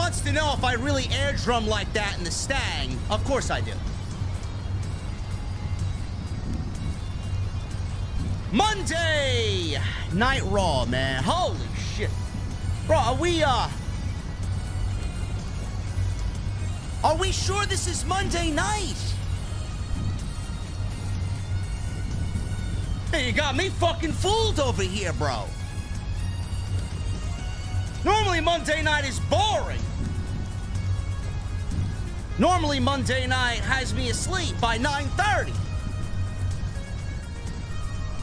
wants to know if I really air drum like that in the Stang. Of course I do. Monday Night Raw, man. Holy shit. Bro, are we sure this is Monday night? Hey, you got me fucking fooled over here, bro. Normally Monday night is boring. Normally Monday night has me asleep by 9:30.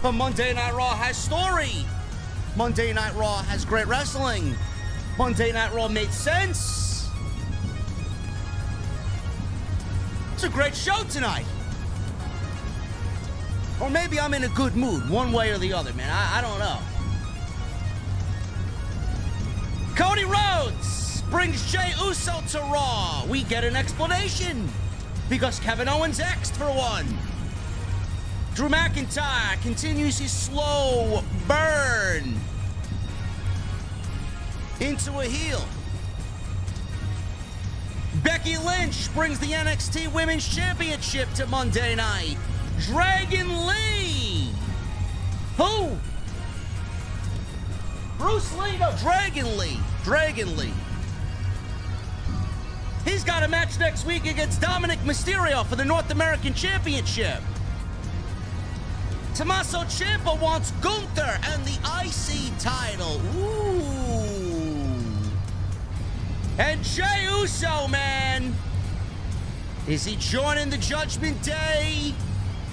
But Monday Night Raw has story. Monday Night Raw has great wrestling. Monday Night Raw made sense. It's a great show tonight. Or maybe I'm in a good mood, one way or the other, man. I don't know. Cody Rhodes brings Jey Uso to Raw. We get an explanation because Kevin Owens X'd for one. Drew McIntyre continues his slow burn into a heel. Becky Lynch brings the NXT Women's Championship to Monday night. Dragon Lee. Who? Bruce Lee? No, Dragon Lee. Dragon Lee. He's got a match next week against Dominik Mysterio for the North American Championship. Tommaso Ciampa wants Gunther and the IC title. Ooh. And Jey Uso, man. Is he joining the Judgment Day?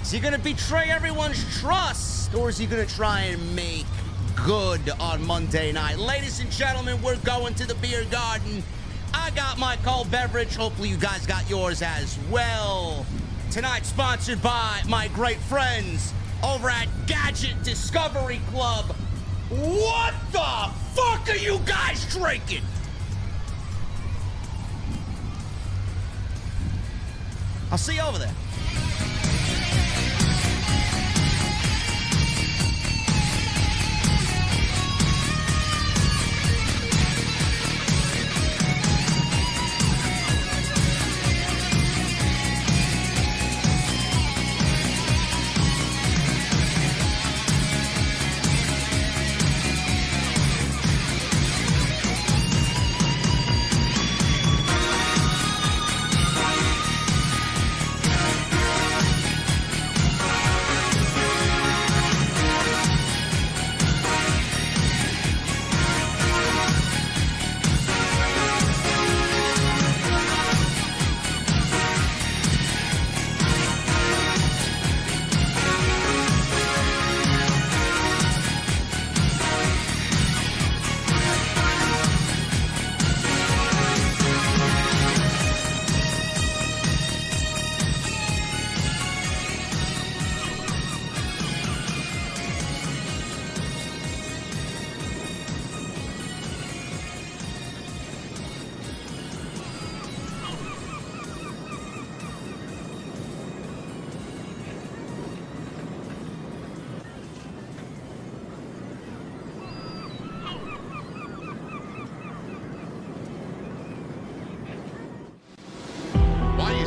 Is he going to betray everyone's trust? Or is he going to try and make good on Monday night? Ladies and gentlemen, we're going to the beer garden. I got my cold beverage. Hopefully you guys got yours as well. Tonight sponsored by my great friends over at Gadget Discovery Club. What the fuck are you guys drinking? I'll see you over there.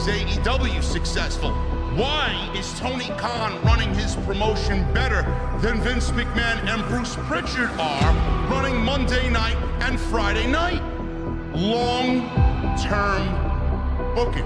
AEW successful? Why is Tony Khan running his promotion better than Vince McMahon and Bruce Pritchard are running Monday night and Friday night? Long-term booking.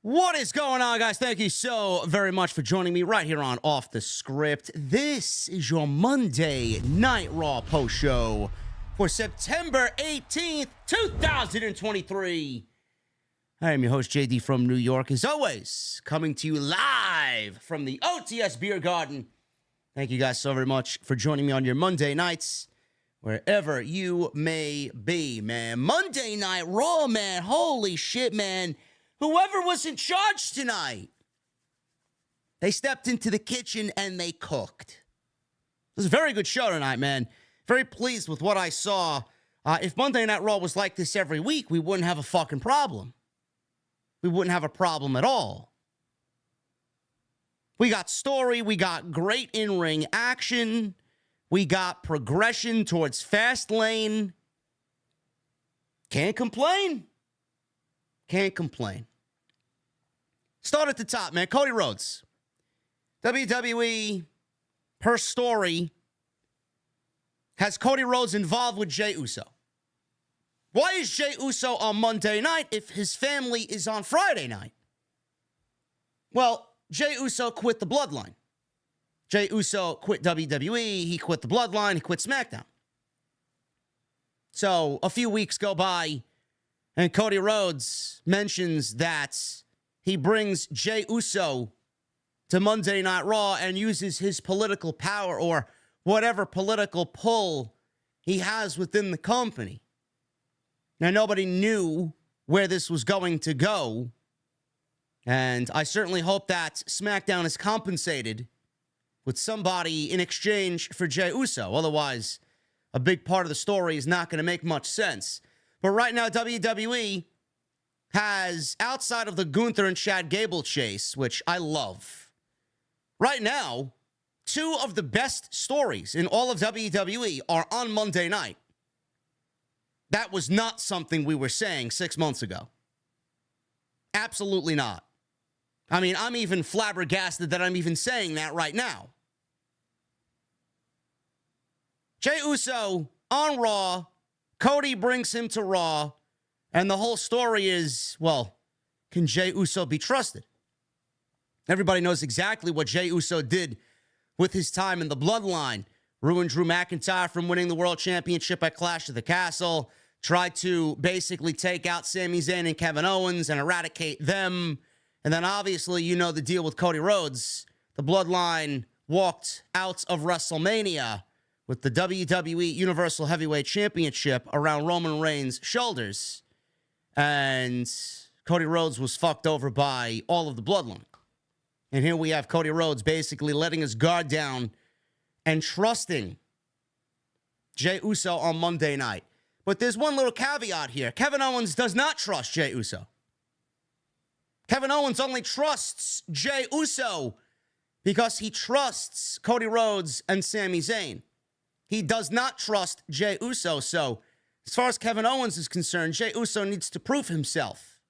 What is going on, guys? Thank you so very much for joining me right here on Off the Script. This is your Monday Night Raw post show for September 18th, 2023. I am your host, JD from New York, as always, coming to you live from the OTS Beer Garden. Thank you guys so very much for joining me on your Monday nights, wherever you may be, man. Monday Night Raw, man. Holy shit, man. Whoever was in charge tonight, They stepped into the kitchen and they cooked. It was a very good show tonight, man. Very pleased with what I saw. If Monday Night Raw was like this every week, we wouldn't have a fucking problem. We wouldn't have a problem at all. We got story. We got great in-ring action. We got progression towards Fastlane. Can't complain. Can't complain. Start at the top, man. Cody Rhodes. WWE, per story, has Cody Rhodes involved with Jey Uso. Why is Jey Uso on Monday night if his family is on Friday night? Well, Jey Uso quit the Bloodline. Jey Uso quit WWE. He quit the Bloodline. He quit SmackDown. So a few weeks go by, and Cody Rhodes mentions that he brings Jey Uso to Monday Night Raw and uses his political power or whatever political pull he has within the company. Now, nobody knew where this was going to go, and I certainly hope that SmackDown is compensated with somebody in exchange for Jey Uso. Otherwise, a big part of the story is not going to make much sense. But right now, WWE has, outside of the Gunther and Chad Gable chase, which I love, right now, two of the best stories in all of WWE are on Monday night. That was not something we were saying 6 months ago. Absolutely not. I mean, I'm even flabbergasted that I'm even saying that right now. Jey Uso on Raw. Cody brings him to Raw. And the whole story is, well, can Jey Uso be trusted? Everybody knows exactly what Jey Uso did with his time in the Bloodline. Ruined Drew McIntyre from winning the World Championship at Clash of the Castle. Tried to basically take out Sami Zayn and Kevin Owens and eradicate them. And then obviously, you know the deal with Cody Rhodes. The Bloodline walked out of WrestleMania with the WWE Universal Heavyweight Championship around Roman Reigns' shoulders. And Cody Rhodes was fucked over by all of the Bloodline. And here we have Cody Rhodes basically letting his guard down and trusting Jey Uso on Monday night. But there's one little caveat here. Kevin Owens does not trust Jey Uso. Kevin Owens only trusts Jey Uso because he trusts Cody Rhodes and Sami Zayn. He does not trust Jey Uso. So as far as Kevin Owens is concerned, Jey Uso needs to prove himself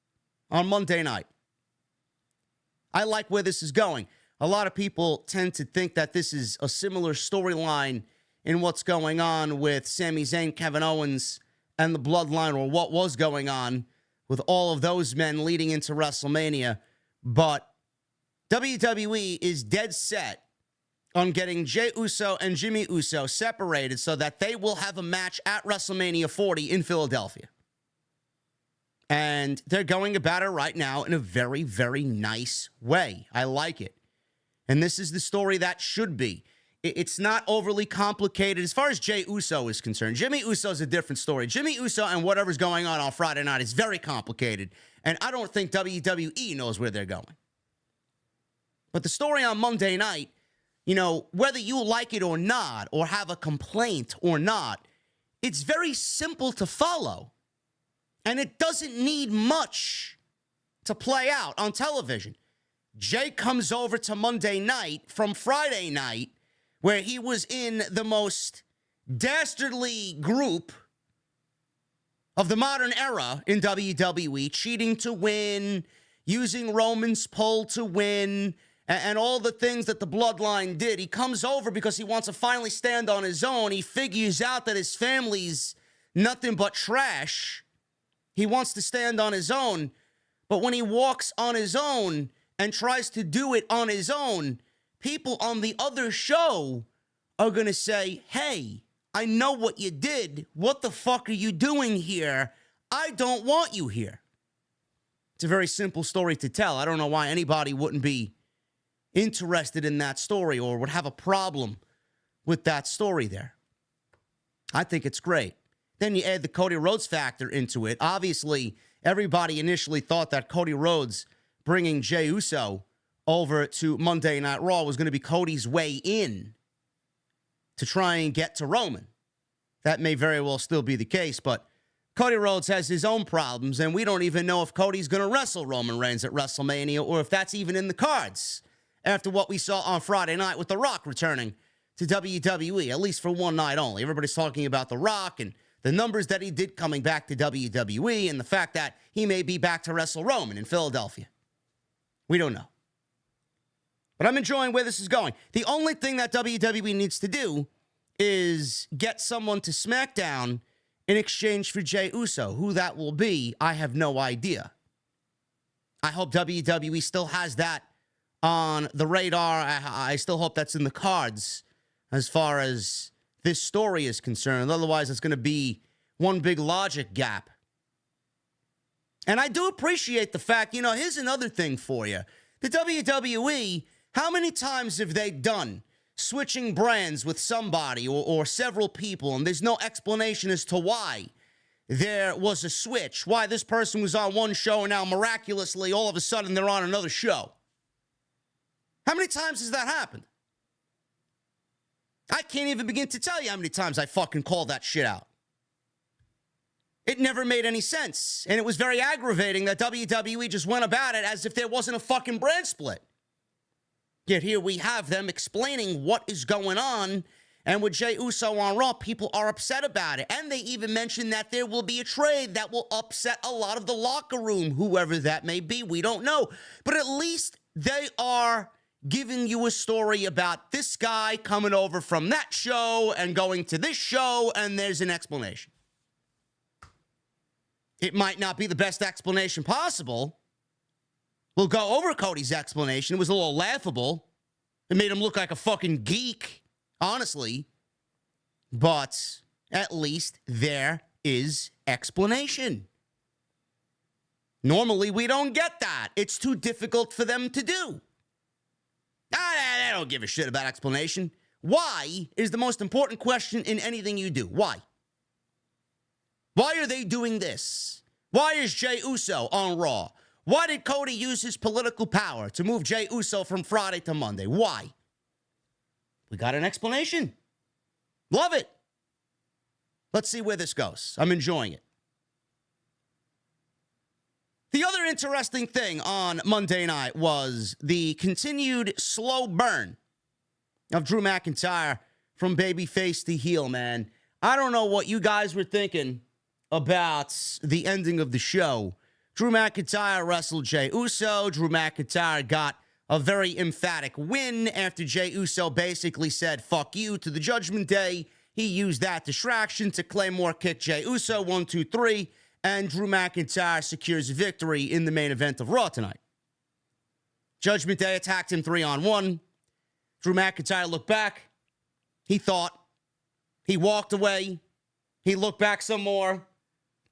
on Monday night. I like where this is going. A lot of people tend to think that this is a similar storyline in what's going on with Sami Zayn, Kevin Owens, and the Bloodline, or what was going on with all of those men leading into WrestleMania. But WWE is dead set on getting Jey Uso and Jimmy Uso separated so that they will have a match at WrestleMania 40 in Philadelphia. And they're going about it right now in a very, very nice way. I like it. And this is the story that should be. It's not overly complicated as far as Jey Uso is concerned. Jimmy Uso is a different story. Jimmy Uso and whatever's going on Friday night is very complicated. And I don't think WWE knows where they're going. But the story on Monday night, you know, whether you like it or not, or have a complaint or not, it's very simple to follow. And it doesn't need much to play out on television. Jey comes over to Monday night from Friday night, where he was in the most dastardly group of the modern era in WWE, cheating to win, using Roman's pull to win, and all the things that the Bloodline did. He comes over because he wants to finally stand on his own. He figures out that his family's nothing but trash. He wants to stand on his own. But when he walks on his own and tries to do it on his own, people on the other show are going to say, hey, I know what you did. What the fuck are you doing here? I don't want you here. It's a very simple story to tell. I don't know why anybody wouldn't be interested in that story or would have a problem with that story there. I think it's great. Then you add the Cody Rhodes factor into it. Obviously, everybody initially thought that Cody Rhodes bringing Jey Uso over to Monday Night Raw was going to be Cody's way in to try and get to Roman. That may very well still be the case, but Cody Rhodes has his own problems, and we don't even know if Cody's going to wrestle Roman Reigns at WrestleMania or if that's even in the cards after what we saw on Friday night with The Rock returning to WWE, at least for one night only. Everybody's talking about The Rock and the numbers that he did coming back to WWE and the fact that he may be back to wrestle Roman in Philadelphia. We don't know. But I'm enjoying where this is going. The only thing that WWE needs to do is get someone to SmackDown in exchange for Jey Uso. Who that will be, I have no idea. I hope WWE still has that on the radar. I still hope that's in the cards as far as this story is concerned. Otherwise, it's going to be one big logic gap. And I do appreciate the fact, here's another thing for you. The WWE, how many times have they done switching brands with somebody or several people, and there's no explanation as to why there was a switch, why this person was on one show and now miraculously all of a sudden they're on another show? How many times has that happened? I can't even begin to tell you how many times I fucking called that shit out. It never made any sense, and it was very aggravating that WWE just went about it as if there wasn't a fucking brand split. Yet here we have them explaining what is going on, and with Jey Uso on Raw, people are upset about it. And they even mentioned that there will be a trade that will upset a lot of the locker room, whoever that may be. We don't know. But at least they are giving you a story about this guy coming over from that show and going to this show, and there's an explanation. It might not be the best explanation possible. We'll go over Cody's explanation. It was a little laughable. It made him look like a fucking geek, honestly. But at least there is explanation. Normally, we don't get that. It's too difficult for them to do. They don't give a shit about explanation. Why is the most important question in anything you do? Why? Why are they doing this? Why is Jey Uso on Raw? Why did Cody use his political power to move Jey Uso from Friday to Monday? Why? We got an explanation. Love it. Let's see where this goes. I'm enjoying it. The other interesting thing on Monday night was the continued slow burn of Drew McIntyre from babyface to heel, man. I don't know what you guys were thinking about the ending of the show. Drew McIntyre wrestled Jey Uso. Drew McIntyre got a very emphatic win after Jey Uso basically said, fuck you, to the Judgment Day. He used that distraction to Claymore kick Jey Uso, 1, 2, 3, and Drew McIntyre secures a victory in the main event of Raw tonight. Judgment Day attacked him 3-on-1. Drew McIntyre looked back. He thought. He walked away. He looked back some more.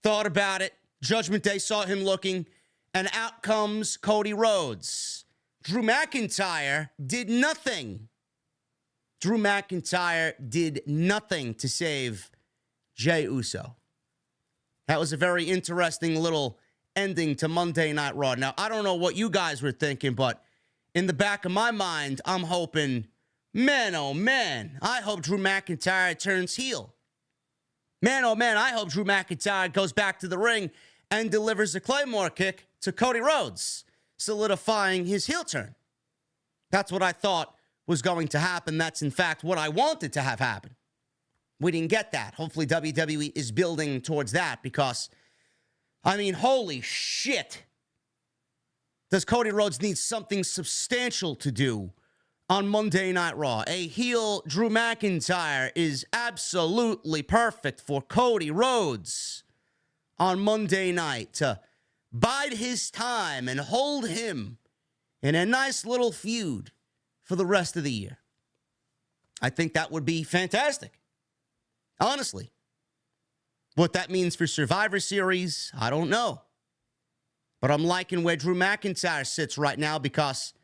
Thought about it. Judgment Day saw him looking, and out comes Cody Rhodes. Drew McIntyre did nothing. Drew McIntyre did nothing to save Jey Uso. That was a very interesting little ending to Monday Night Raw. Now, I don't know what you guys were thinking, but in the back of my mind, I'm hoping, man, oh man, I hope Drew McIntyre turns heel. Man, oh man, I hope Drew McIntyre goes back to the ring and delivers a Claymore kick to Cody Rhodes, solidifying his heel turn. That's what I thought was going to happen. That's, in fact, what I wanted to have happen. We didn't get that. Hopefully, WWE is building towards that because, holy shit. Does Cody Rhodes need something substantial to do on Monday Night Raw? A heel Drew McIntyre is absolutely perfect for Cody Rhodes on Monday night to bide his time and hold him in a nice little feud for the rest of the year. I think that would be fantastic. Honestly. What that means for Survivor Series, I don't know. But I'm liking where Drew McIntyre sits right now because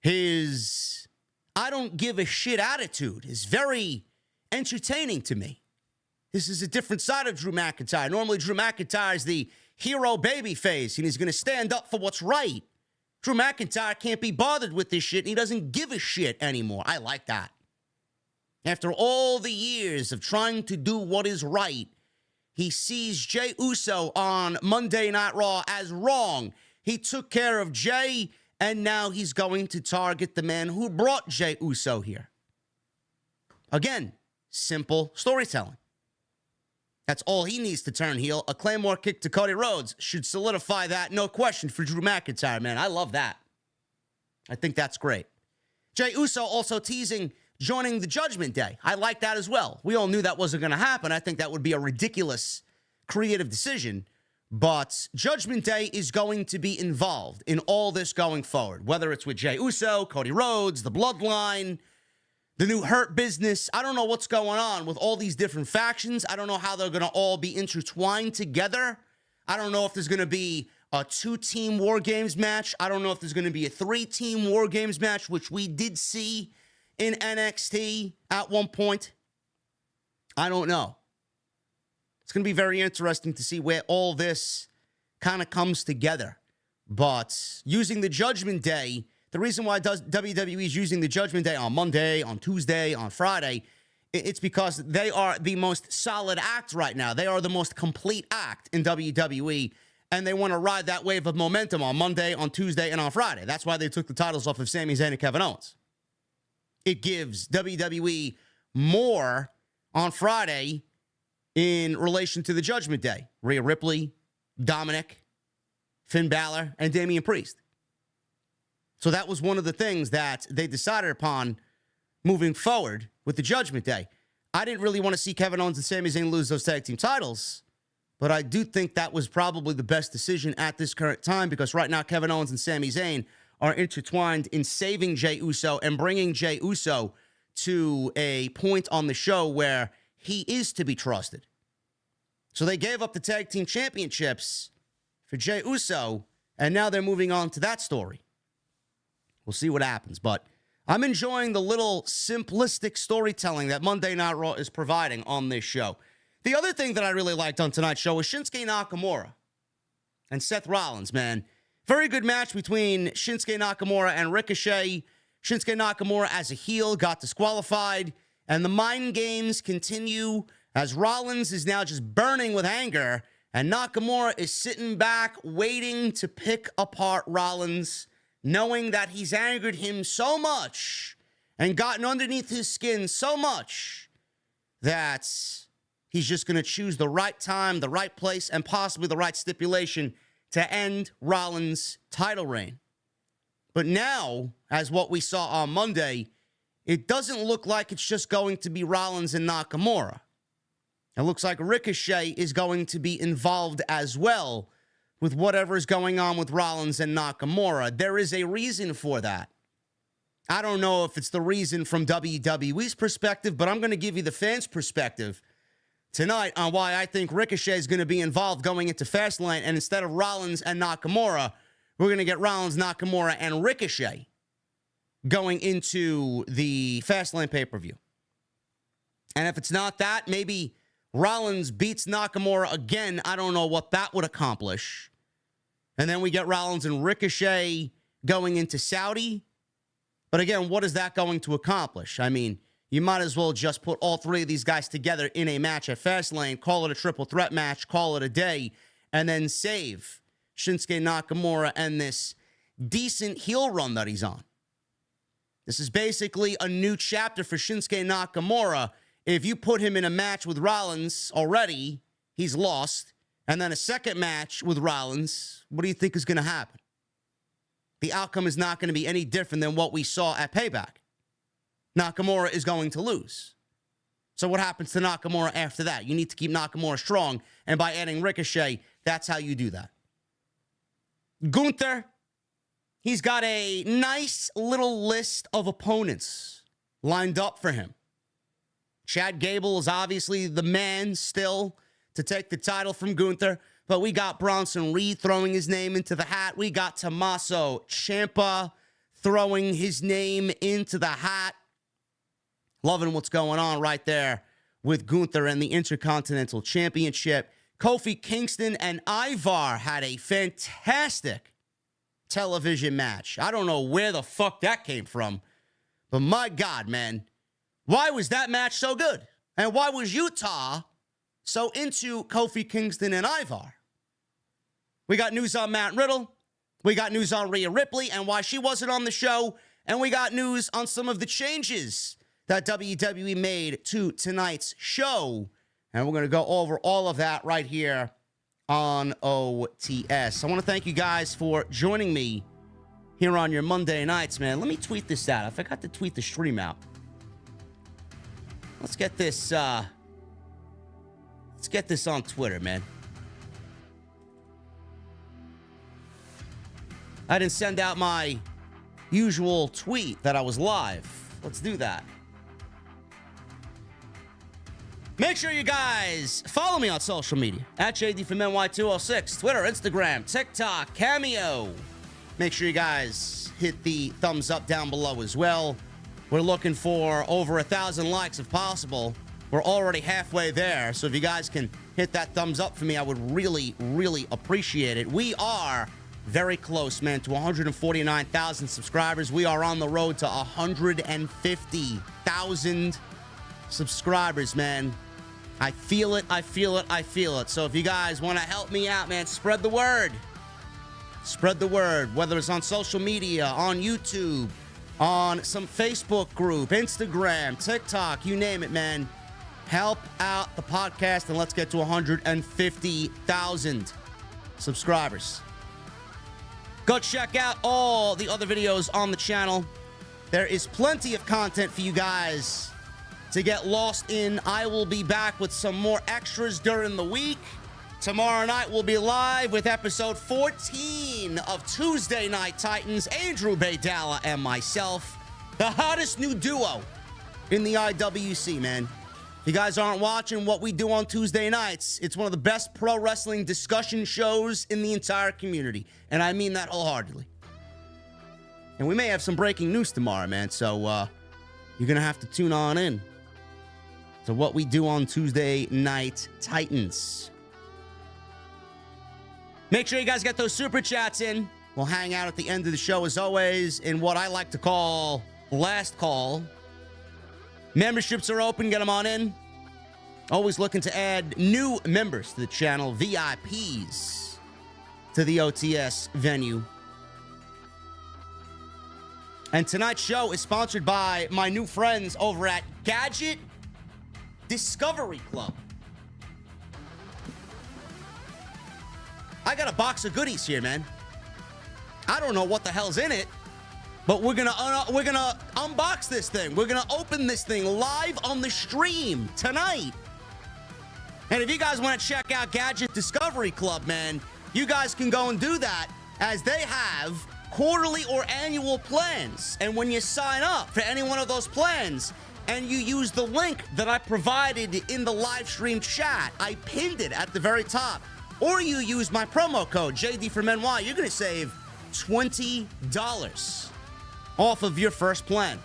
his I don't give a shit attitude is very entertaining to me. This is a different side of Drew McIntyre. Normally, Drew McIntyre is the hero baby face, and he's going to stand up for what's right. Drew McIntyre can't be bothered with this shit, and he doesn't give a shit anymore. I like that. After all the years of trying to do what is right, he sees Jey Uso on Monday Night Raw as wrong. He took care of Jey, and now he's going to target the man who brought Jey Uso here. Again, simple storytelling. That's all he needs to turn heel. A Claymore kick to Cody Rhodes should solidify that, no question, for Drew McIntyre, man. I love that. I think that's great. Jey Uso also teasing joining the Judgment Day. I like that as well. We all knew that wasn't going to happen. I think that would be a ridiculous creative decision. But Judgment Day is going to be involved in all this going forward, whether it's with Jey Uso, Cody Rhodes, the Bloodline, the new Hurt Business. I don't know what's going on with all these different factions. I don't know how they're going to all be intertwined together. I don't know if there's going to be a 2-team War Games match. I don't know if there's going to be a 3-team War Games match, which we did see in NXT at one point. I don't know. It's going to be very interesting to see where all this kind of comes together. But using the Judgment Day, the reason why WWE is using the Judgment Day on Monday, on Tuesday, on Friday, it's because they are the most solid act right now. They are the most complete act in WWE, and they want to ride that wave of momentum on Monday, on Tuesday, and on Friday. That's why they took the titles off of Sami Zayn and Kevin Owens. It gives WWE more on Friday in relation to the Judgment Day. Rhea Ripley, Dominik, Finn Balor, and Damian Priest. So that was one of the things that they decided upon moving forward with the Judgment Day. I didn't really want to see Kevin Owens and Sami Zayn lose those tag team titles, but I do think that was probably the best decision at this current time, because right now Kevin Owens and Sami Zayn are intertwined in saving Jey Uso and bringing Jey Uso to a point on the show where he is to be trusted. So they gave up the tag team championships for Jey Uso, and now they're moving on to that story. We'll see what happens, but I'm enjoying the little simplistic storytelling that Monday Night Raw is providing on this show. The other thing that I really liked on tonight's show was Shinsuke Nakamura and Seth Rollins, man. Very good match between Shinsuke Nakamura and Ricochet. Shinsuke Nakamura, as a heel, got disqualified, and the mind games continue as Rollins is now just burning with anger, and Nakamura is sitting back waiting to pick apart Rollins, knowing that he's angered him so much and gotten underneath his skin so much that he's just going to choose the right time, the right place, and possibly the right stipulation to end Rollins' title reign. But now, as what we saw on Monday, it doesn't look like it's just going to be Rollins and Nakamura. It looks like Ricochet is going to be involved as well with whatever is going on with Rollins and Nakamura. There is a reason for that. I don't know if it's the reason from WWE's perspective, but I'm going to give you the fans' perspective tonight on why I think Ricochet is going to be involved going into Fastlane, and instead of Rollins and Nakamura, we're going to get Rollins, Nakamura, and Ricochet going into the Fastlane pay-per-view. And if it's not that, maybe Rollins beats Nakamura again. I don't know what that would accomplish. And then we get Rollins and Ricochet going into Saudi. But again, what is that going to accomplish? I mean, you might as well just put all three of these guys together in a match at Fastlane, call it a triple threat match, call it a day, and then save Shinsuke Nakamura and this decent heel run that he's on. This is basically a new chapter for Shinsuke Nakamura. If you put him in a match with Rollins already, he's lost. And then a second match with Rollins, what do you think is going to happen? The outcome is not going to be any different than what we saw at Payback. Nakamura is going to lose. So what happens to Nakamura after that? You need to keep Nakamura strong, and by adding Ricochet, that's how you do that. Gunther, he's got a nice little list of opponents lined up for him. Chad Gable is obviously the man still to take the title from Gunther, but we got Bronson Reed throwing his name into the hat. We got Tommaso Ciampa throwing his name into the hat. Loving what's going on right there with Gunther and the Intercontinental Championship. Kofi Kingston and Ivar had a fantastic television match. I don't know where the fuck that came from, but my God, man, why was that match so good? And why was Utah so into Kofi Kingston and Ivar? We got news on Matt Riddle. We got news on Rhea Ripley and why she wasn't on the show. And we got news on some of the changes that WWE made to tonight's show. And we're going to go over all of that right here on OTS. I want to thank you guys for joining me here on your Monday nights, man. Let me tweet this out. I forgot to tweet the stream out. Let's get this on Twitter, man. I didn't send out my usual tweet that I was live. Let's do that. Make sure you guys follow me on social media at JDfromNY206, Twitter, Instagram, TikTok, Cameo. Make sure you guys hit the thumbs up down below as well. We're looking for over 1,000 likes if possible. We're already halfway there, so if you guys can hit that thumbs up for me, I would really, really appreciate it. We are very close, man, to 149,000 subscribers. We are on the road to 150,000 subscribers, man. I feel it, I feel it, I feel it. So if you guys want to help me out, man, spread the word. Spread the word, whether it's on social media, on YouTube, on some Facebook group, Instagram, TikTok, you name it, man. Help out the podcast, and let's get to 150,000 subscribers. Go check out all the other videos on the channel. There is plenty of content for you guys to get lost in. I will be back with some more extras during the week. Tomorrow night we'll be live with episode 14 of Tuesday Night Titans. Andrew Baydala and myself, the hottest new duo in the IWC, man. If you guys aren't watching what we do on Tuesday nights, it's one of the best pro wrestling discussion shows in the entire community. And I mean that wholeheartedly. And we may have some breaking news tomorrow, man. So you're going to have to tune on in to what we do on Tuesday Night Titans. Make sure you guys get those super chats in. We'll hang out at the end of the show, as always, in what I like to call last call. Memberships are open. Get them on in. Always looking to add new members to the channel, VIPs to the OTS venue. And tonight's show is sponsored by my new friends over at Gadget Discovery Club. I got a box of goodies here, man. I don't know what the hell's in it, but we're gonna unbox this thing. We're gonna open this thing live on the stream tonight. And if you guys want to check out Gadget Discovery Club, man, you guys can go and do that, as they have quarterly or annual plans. And when you sign up for any one of those plans and you use the link that I provided in the live stream chat, I pinned it at the very top, or you use my promo code JDfromNY, you're going to save $20 off of your first plan.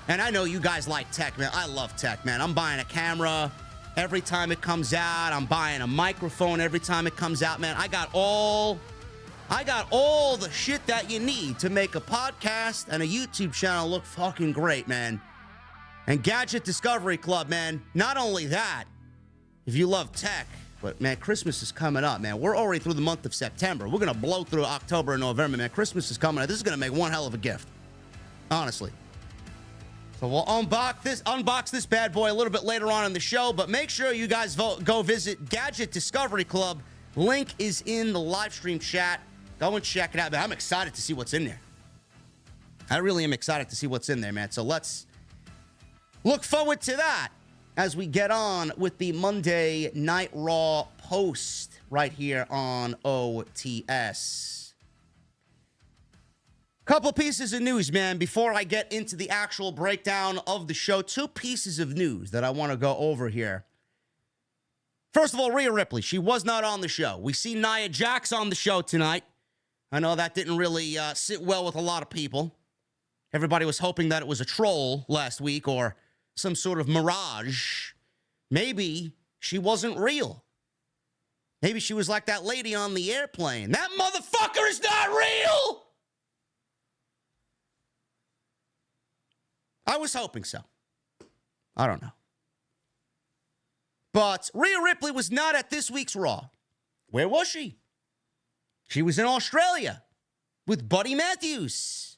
And I know you guys like tech, man. I love tech, man. I'm buying a camera every time it comes out. I'm buying a microphone every time it comes out, man. I got all the shit that you need to make a podcast and a YouTube channel look fucking great, man. And Gadget Discovery Club, man, not only that, if you love tech, but, man, Christmas is coming up, man. We're already through the month of September. We're going to blow through October and November, man. Christmas is coming up. This is going to make one hell of a gift, honestly. So we'll unbox this bad boy a little bit later on in the show, but make sure you guys go visit Gadget Discovery Club. Link is in the live stream chat. Go and check it out, man. I'm excited to see what's in there. I really am excited to see what's in there, man. So let's look forward to that as we get on with the Monday Night Raw post right here on OTS. Couple pieces of news, man, before I get into the actual breakdown of the show. Two pieces of news that I want to go over here. First of all, Rhea Ripley. She was not on the show. We see Nia Jax on the show tonight. I know that didn't really sit well with a lot of people. Everybody was hoping that it was a troll last week or some sort of mirage. Maybe she wasn't real. Maybe she was like that lady on the airplane. That motherfucker is not real! I was hoping so. I don't know. But Rhea Ripley was not at this week's Raw. Where was she? She was in Australia with Buddy Matthews.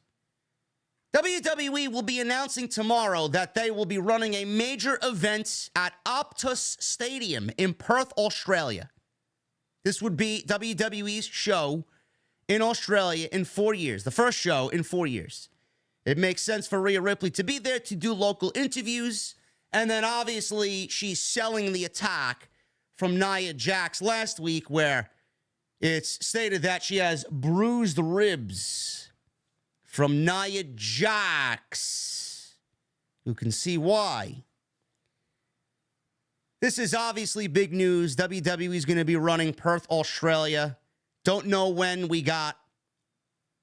WWE will be announcing tomorrow that they will be running a major event at Optus Stadium in Perth, Australia. This would be WWE's show in Australia in 4 years. The first show in 4 years. It makes sense for Rhea Ripley to be there to do local interviews. And then obviously she's selling the attack from Nia Jax last week, where it's stated that she has bruised ribs from Nia Jax. You can see why. This is obviously big news. WWE is going to be running Perth, Australia. Don't know when. We got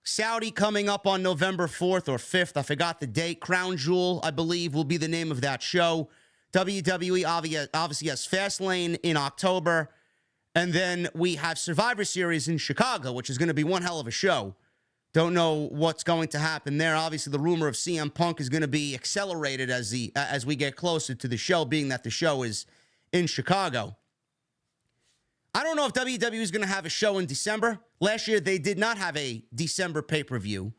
Saudi coming up on November 4th or 5th. I forgot the date. Crown Jewel, I believe, will be the name of that show. WWE obviously has Fastlane in October. And then we have Survivor Series in Chicago, which is going to be one hell of a show. Don't know what's going to happen there. Obviously, the rumor of CM Punk is going to be accelerated as we get closer to the show, being that the show is in Chicago. I don't know if WWE is going to have a show in December. Last year, they did not have a December pay-per-view.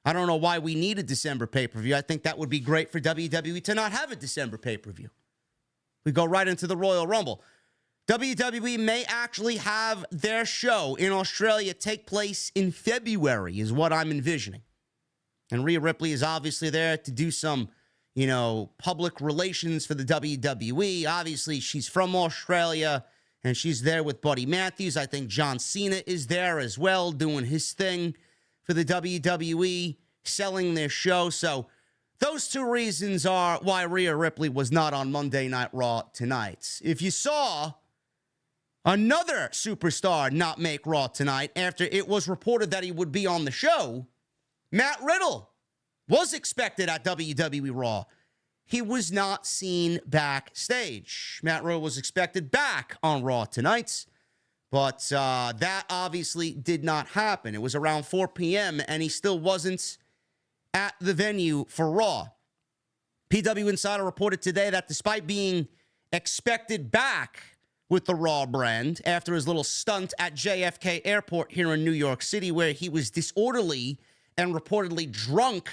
I don't know why we need a December pay-per-view. I think that would be great for WWE to not have a December pay-per-view. We go right into the Royal Rumble. WWE may actually have their show in Australia take place in February, is what I'm envisioning. And Rhea Ripley is obviously there to do some, public relations for the WWE. Obviously, she's from Australia, and she's there with Buddy Matthews. I think John Cena is there as well, doing his thing for the WWE, selling their show. So those two reasons are why Rhea Ripley was not on Monday Night Raw tonight. If you saw another superstar not make Raw tonight after it was reported that he would be on the show, Matt Riddle was expected at WWE Raw. He was not seen backstage. Matt Riddle was expected back on Raw tonight, but that obviously did not happen. It was around 4 p.m., and he still wasn't at the venue for Raw. PW Insider reported today that despite being expected back with the Raw brand after his little stunt at JFK Airport here in New York City, where he was disorderly and reportedly drunk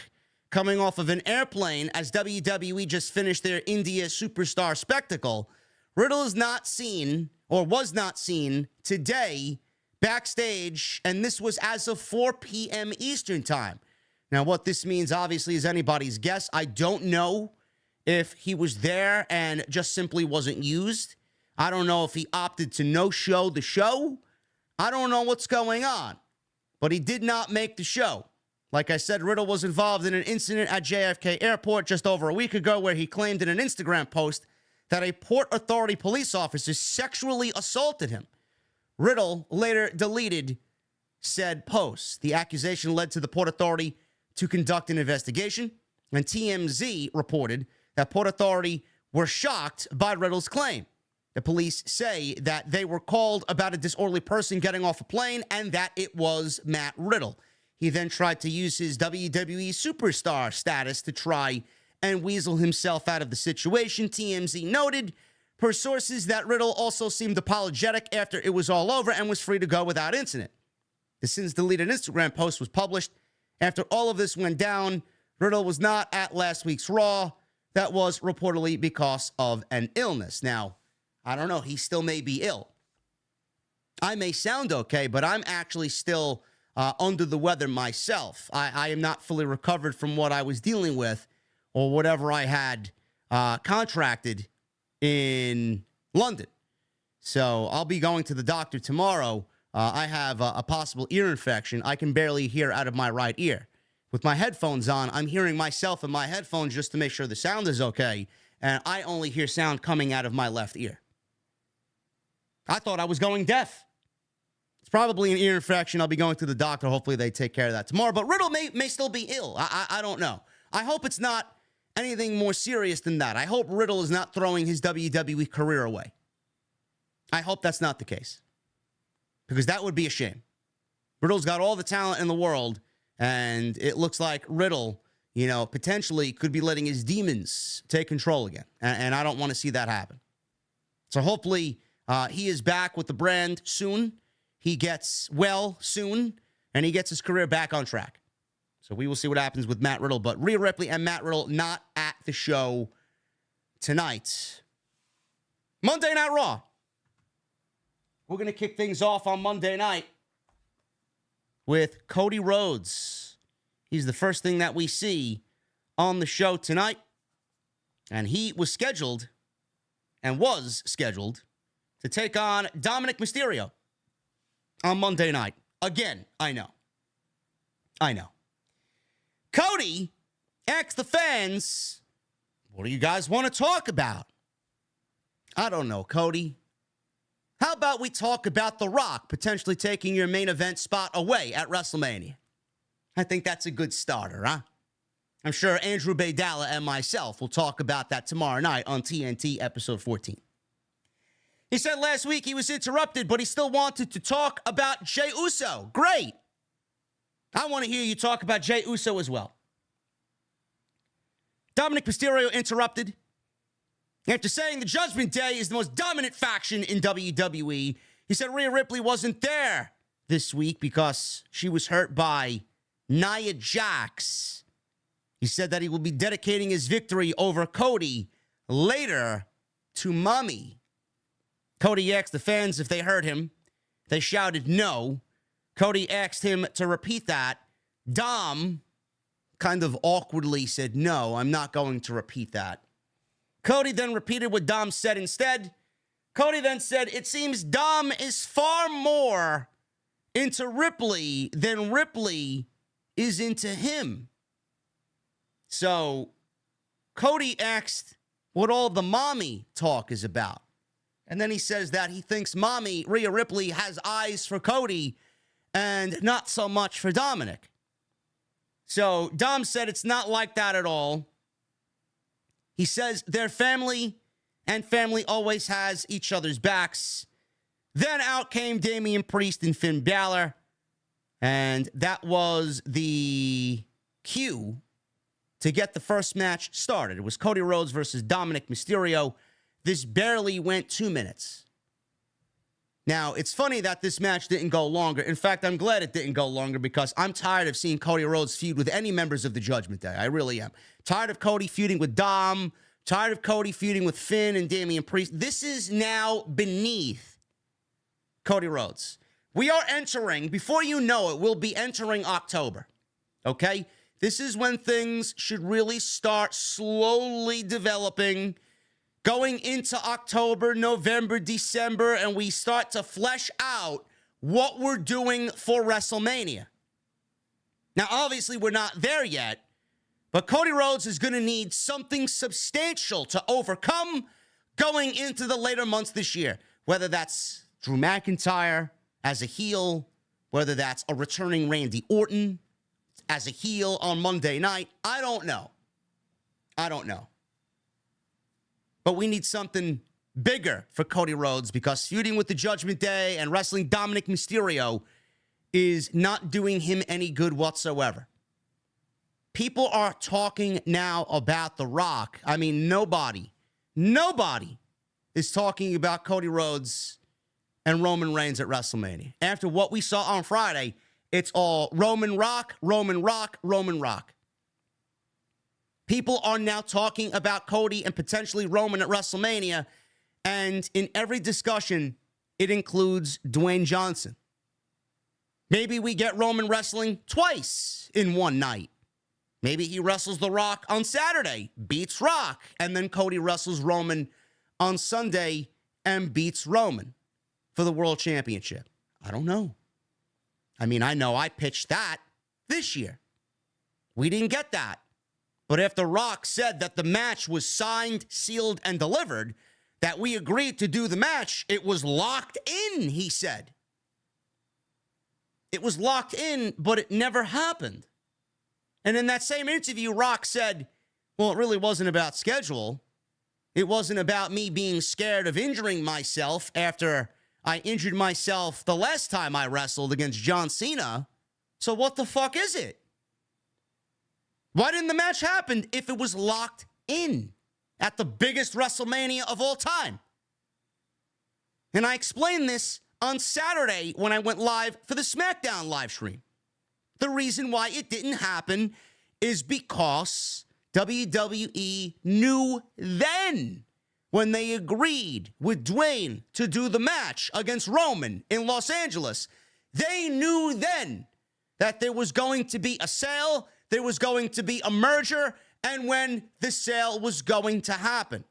coming off of an airplane as WWE just finished their India Superstar spectacle, Riddle is not seen, or was not seen, today backstage, and this was as of 4 p.m. Eastern Time. Now, what this means, obviously, is anybody's guess. I don't know if he was there and just simply wasn't used. I don't know if he opted to no-show the show. I don't know what's going on, but he did not make the show. Like I said, Riddle was involved in an incident at JFK Airport just over a week ago where he claimed in an Instagram post that a Port Authority police officer sexually assaulted him. Riddle later deleted said post. The accusation led to the Port Authority to conduct an investigation, and TMZ reported that Port Authority were shocked by Riddle's claim. The police say that they were called about a disorderly person getting off a plane and that it was Matt Riddle. He then tried to use his WWE superstar status to try and weasel himself out of the situation. TMZ noted, per sources, that Riddle also seemed apologetic after it was all over and was free to go without incident. The since-deleted Instagram post was published after all of this went down. Riddle was not at last week's Raw. That was reportedly because of an illness. Now, I don't know. He still may be ill. I may sound okay, but I'm actually still under the weather myself. I am not fully recovered from what I was dealing with or whatever I had contracted in London. So I'll be going to the doctor tomorrow. I have a possible ear infection. I can barely hear out of my right ear. With my headphones on, I'm hearing myself in my headphones just to make sure the sound is okay, and I only hear sound coming out of my left ear. I thought I was going deaf. It's probably an ear infection. I'll be going to the doctor. Hopefully they take care of that tomorrow. But Riddle may still be ill. I don't know. I hope it's not anything more serious than that. I hope Riddle is not throwing his WWE career away. I hope that's not the case. because that would be a shame. Riddle's got all the talent in the world, and it looks like Riddle, potentially could be letting his demons take control again. And I don't want to see that happen. So hopefully he is back with the brand soon. He gets well soon, and he gets his career back on track. So we will see what happens with Matt Riddle. But Rhea Ripley and Matt Riddle not at the show tonight. Monday Night Raw. We're going to kick things off on Monday night with Cody Rhodes. He's the first thing that we see on the show tonight. And he was scheduled to take on Dominik Mysterio on Monday night. Again, I know. Cody asked the fans, what do you guys want to talk about? I don't know, Cody. How about we talk about The Rock potentially taking your main event spot away at WrestleMania? I think that's a good starter, huh? I'm sure Andrew Baydala and myself will talk about that tomorrow night on TNT episode 14. He said last week he was interrupted, but he still wanted to talk about Jey Uso. Great. I want to hear you talk about Jey Uso as well. Dominik Mysterio interrupted. After saying the Judgment Day is the most dominant faction in WWE, he said Rhea Ripley wasn't there this week because she was hurt by Nia Jax. He said that he will be dedicating his victory over Cody later to Mommy. Cody asked the fans if they heard him. They shouted no. Cody asked him to repeat that. Dom kind of awkwardly said, no, I'm not going to repeat that. Cody then repeated what Dom said instead. Cody then said, it seems Dom is far more into Ripley than Ripley is into him. So Cody asked what all the mommy talk is about. And then he says that he thinks mommy, Rhea Ripley, has eyes for Cody and not so much for Dominik. So Dom said it's not like that at all. He says they're family, and family always has each other's backs. Then out came Damian Priest and Finn Balor, and that was the cue to get the first match started. It was Cody Rhodes versus Dominik Mysterio. This barely went 2 minutes. Now, it's funny that this match didn't go longer. In fact, I'm glad it didn't go longer because I'm tired of seeing Cody Rhodes feud with any members of the Judgment Day. I really am. Tired of Cody feuding with Dom. Tired of Cody feuding with Finn and Damian Priest. This is now beneath Cody Rhodes. We are entering, before you know it, we'll be entering October. Okay? This is when things should really start slowly developing. Going into October, November, December, and we start to flesh out what we're doing for WrestleMania. Now, obviously, we're not there yet, but Cody Rhodes is going to need something substantial to overcome going into the later months this year, whether that's Drew McIntyre as a heel, whether that's a returning Randy Orton as a heel on Monday night. I don't know. But we need something bigger for Cody Rhodes because feuding with the Judgment Day and wrestling Dominik Mysterio is not doing him any good whatsoever. People are talking now about The Rock. I mean, nobody is talking about Cody Rhodes and Roman Reigns at WrestleMania. After what we saw on Friday, it's all Roman Rock, Roman Rock, Roman Rock. People are now talking about Cody and potentially Roman at WrestleMania, and in every discussion, it includes Dwayne Johnson. Maybe we get Roman wrestling twice in one night. Maybe he wrestles The Rock on Saturday, beats Rock, and then Cody wrestles Roman on Sunday and beats Roman for the World Championship. I don't know. I mean, I know I pitched that this year. We didn't get that. But after Rock said that the match was signed, sealed, and delivered, that we agreed to do the match, it was locked in, he said. It was locked in, but it never happened. And in that same interview, Rock said, well, it really wasn't about schedule. It wasn't about me being scared of injuring myself after I injured myself the last time I wrestled against John Cena. So what the fuck is it? Why didn't the match happen if it was locked in at the biggest WrestleMania of all time? And I explained this on Saturday when I went live for the SmackDown live stream. The reason why it didn't happen is because WWE knew then, when they agreed with Dwayne to do the match against Roman in Los Angeles, they knew then that there was going to be a sale, there was going to be a merger, and when the sale was going to happen.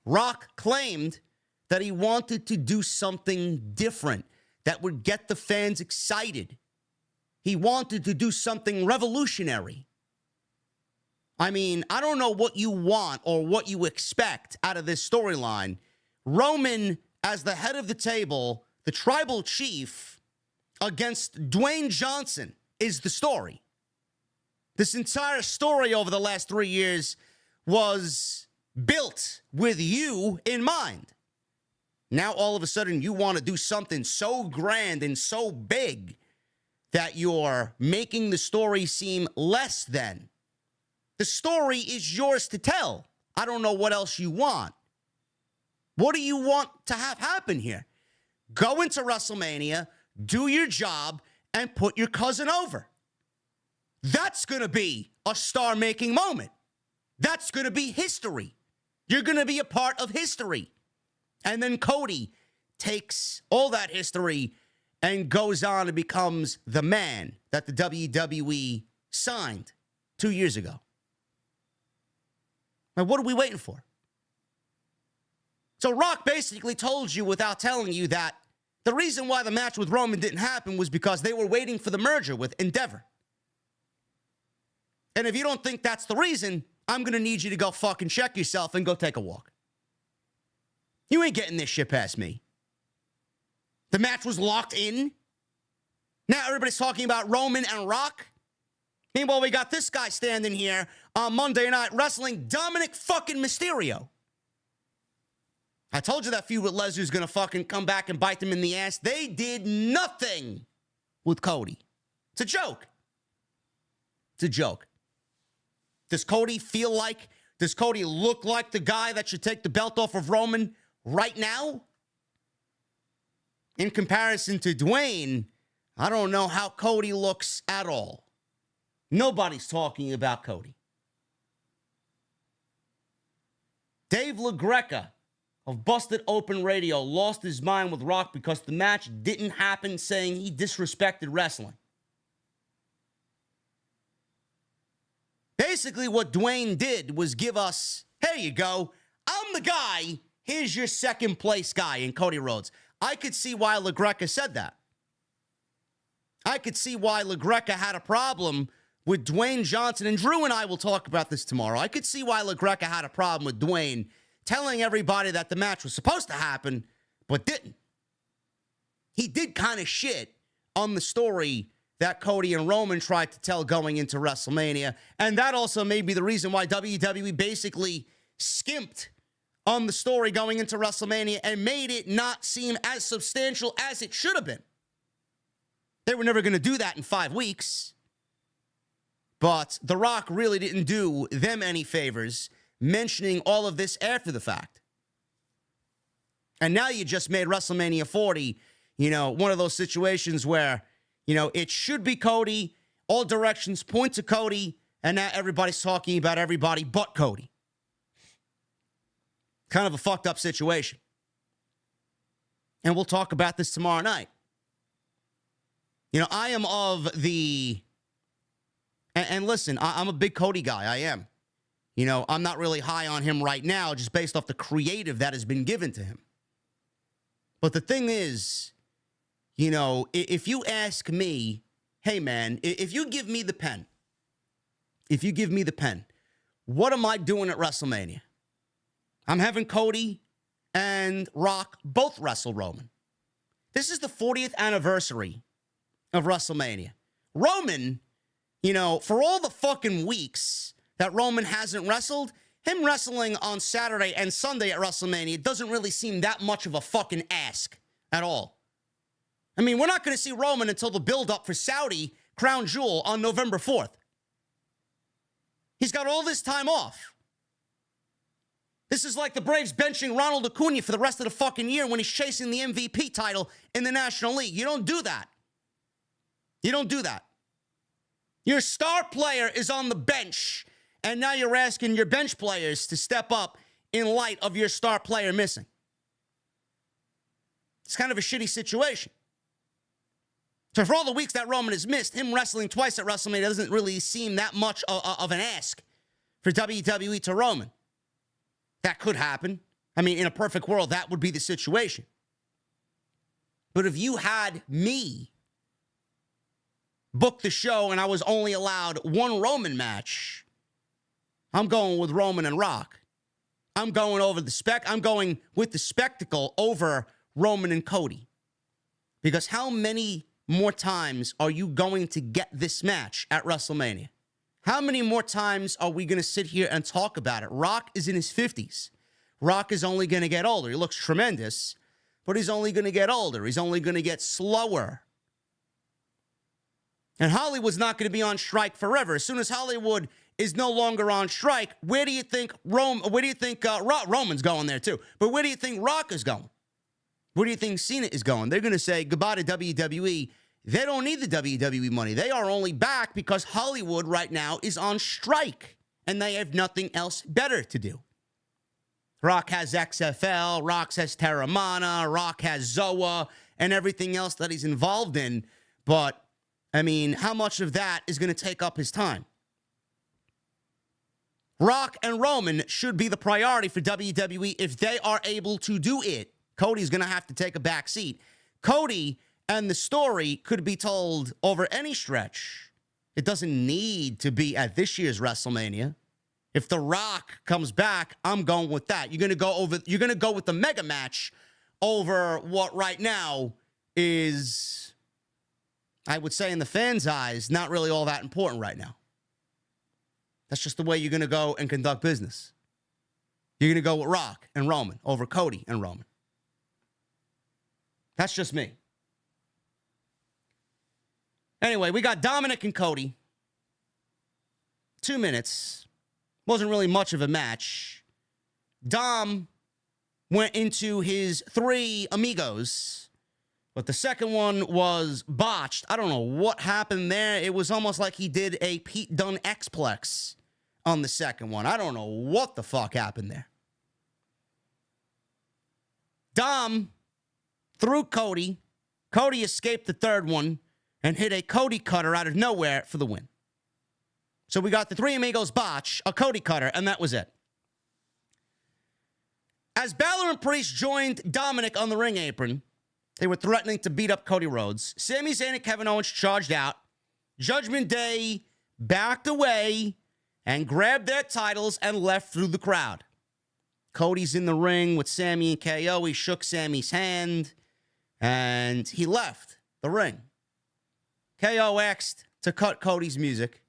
Rock claimed that he wanted to do something different that would get the fans excited. He wanted to do something revolutionary. I mean, I don't know what you want or what you expect out of this storyline. Roman, as the head of the table, the tribal chief, against Dwayne Johnson is the story. This entire story over the last 3 years was built with you in mind. Now, all of a sudden, you want to do something so grand and so big that you're making the story seem less than. The story is yours to tell. I don't know what else you want. What do you want to have happen here? Go into WrestleMania, do your job, and put your cousin over. That's going to be a star-making moment. That's going to be history. You're going to be a part of history. And then Cody takes all that history and goes on and becomes the man that the WWE signed 2 years ago. Now, what are we waiting for? So Rock basically told you without telling you that the reason why the match with Roman didn't happen was because they were waiting for the merger with Endeavor. And if you don't think that's the reason, I'm going to need you to go fucking check yourself and go take a walk. You ain't getting this shit past me. The match was locked in. Now everybody's talking about Roman and Rock. Meanwhile, we got this guy standing here on Monday Night Wrestling, Dominik fucking Mysterio. I told you that feud with Lesnar's gonna fucking come back and bite them in the ass. They did nothing with Cody. It's a joke. It's a joke. Does Cody look like the guy that should take the belt off of Roman right now? In comparison to Dwayne, I don't know how Cody looks at all. Nobody's talking about Cody. Dave LaGreca of Busted Open Radio lost his mind with Rock because the match didn't happen, saying he disrespected wrestling. Basically, what Dwayne did was give us, here you go, I'm the guy, here's your second place guy in Cody Rhodes. I could see why LaGreca said that. I could see why LaGreca had a problem with Dwayne Johnson, and Drew and I will talk about this tomorrow. I could see why LaGreca had a problem with Dwayne telling everybody that the match was supposed to happen, but didn't. He did kind of shit on the story that Cody and Roman tried to tell going into WrestleMania, and that also may be the reason why WWE basically skimped on the story going into WrestleMania and made it not seem as substantial as it should have been. They were never going to do that in 5 weeks. But The Rock really didn't do them any favors mentioning all of this after the fact. And now you just made WrestleMania 40, one of those situations where, it should be Cody, all directions point to Cody, and now everybody's talking about everybody but Cody. Kind of a fucked up situation. And we'll talk about this tomorrow night. I am of the... And listen, I'm a big Cody guy. I am. I'm not really high on him right now, just based off the creative that has been given to him. But the thing is, if you ask me, hey, man, if you give me the pen, what am I doing at WrestleMania? I'm having Cody and Rock both wrestle Roman. This is the 40th anniversary of WrestleMania. Roman... for all the fucking weeks that Roman hasn't wrestled, him wrestling on Saturday and Sunday at WrestleMania doesn't really seem that much of a fucking ask at all. I mean, we're not going to see Roman until the build-up for Saudi Crown Jewel on November 4th. He's got all this time off. This is like the Braves benching Ronald Acuna for the rest of the fucking year when he's chasing the MVP title in the National League. You don't do that. You don't do that. Your star player is on the bench, and now you're asking your bench players to step up in light of your star player missing. It's kind of a shitty situation. So for all the weeks that Roman has missed, him wrestling twice at WrestleMania doesn't really seem that much of an ask for WWE to Roman. That could happen. I mean, in a perfect world, that would be the situation. But if you had me book the show and I was only allowed one Roman match, I'm going with Roman and Rock. I'm going with the spectacle over Roman and Cody. Because how many more times are you going to get this match at WrestleMania? How many more times are we going to sit here and talk about it? Rock is in his 50s. Rock is only going to get older. He looks tremendous, but he's only going to get older. He's only going to get slower. And Hollywood's not going to be on strike forever. As soon as Hollywood is no longer on strike, where do you think Roman's going there too? But where do you think Rock is going? Where do you think Cena is going? They're going to say goodbye to WWE. They don't need the WWE money. They are only back because Hollywood right now is on strike, and they have nothing else better to do. Rock has XFL, Rock has Terramana, Rock has Zoa, and everything else that he's involved in. But, I mean, how much of that is going to take up his time? Rock and Roman should be the priority for WWE if they are able to do it. Cody's going to have to take a back seat. Cody and the story could be told over any stretch. It doesn't need to be at this year's WrestleMania. If The Rock comes back, I'm going with that. You're going to go with the mega match over what right now is, I would say in the fans' eyes, not really all that important right now. That's just the way you're going to go and conduct business. You're going to go with Rock and Roman over Cody and Roman. That's just me. Anyway, we got Dominik and Cody. 2 minutes. Wasn't really much of a match. Dom went into his 3 amigos, but the second one was botched. I don't know what happened there. It was almost like he did a Pete Dunne X-Plex on the second one. I don't know what the fuck happened there. Dom threw Cody. Cody escaped the third one and hit a Cody cutter out of nowhere for the win. So we got the 3 amigos botch, a Cody cutter, and that was it. As Balor and Priest joined Dominik on the ring apron, they were threatening to beat up Cody Rhodes. Sami Zayn and Kevin Owens charged out. Judgment Day backed away and grabbed their titles and left through the crowd. Cody's in the ring with Sami and KO. He shook Sami's hand, and he left the ring. KO asked to cut Cody's music,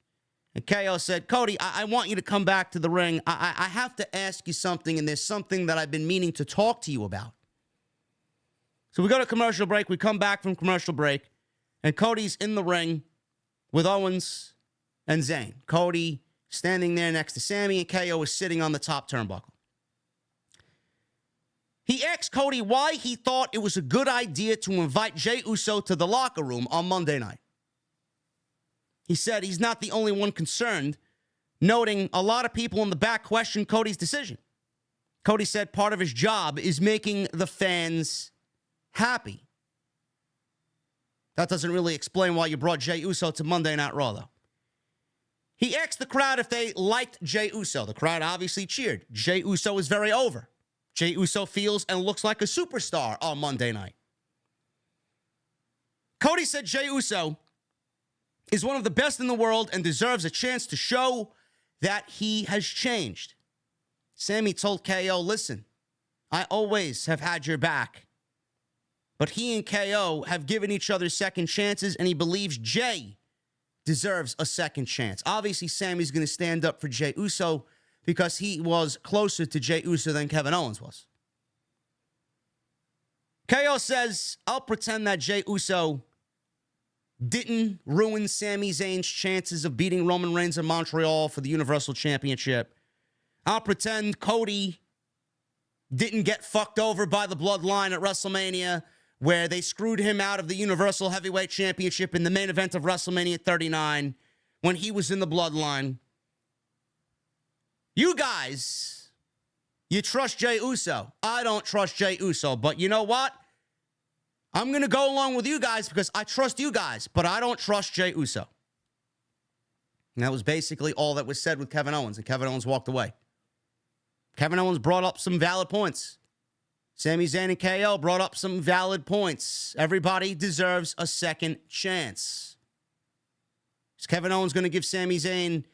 and KO said, Cody, I want you to come back to the ring. I have to ask you something, and there's something that I've been meaning to talk to you about. So we go to commercial break. We come back from commercial break, and Cody's in the ring with Owens and Zayn. Cody standing there next to Sami, and KO is sitting on the top turnbuckle. He asked Cody why he thought it was a good idea to invite Jey Uso to the locker room on Monday night. He said he's not the only one concerned, noting a lot of people in the back questioned Cody's decision. Cody said part of his job is making the fans happy. That doesn't really explain why you brought Jey Uso to Monday Night Raw, though. He asked the crowd if they liked Jey Uso. The crowd obviously cheered. Jey Uso is very over. Jey Uso feels and looks like a superstar on Monday night. Cody said Jey Uso is one of the best in the world and deserves a chance to show that he has changed. Sami told KO, listen, I always have had your back. But he and KO have given each other second chances, and he believes Jey deserves a second chance. Obviously, Sami's going to stand up for Jey Uso because he was closer to Jey Uso than Kevin Owens was. KO says, I'll pretend that Jey Uso didn't ruin Sami Zayn's chances of beating Roman Reigns in Montreal for the Universal Championship. I'll pretend Cody didn't get fucked over by the Bloodline at WrestleMania, where they screwed him out of the Universal Heavyweight Championship in the main event of WrestleMania 39 when he was in the Bloodline. You guys, you trust Jey Uso. I don't trust Jey Uso, but you know what? I'm going to go along with you guys because I trust you guys, but I don't trust Jey Uso. And that was basically all that was said with Kevin Owens, and Kevin Owens walked away. Kevin Owens brought up some valid points. Sami Zayn and KO brought up some valid points. Everybody deserves a second chance. Is Kevin Owens going to give Sami Zayn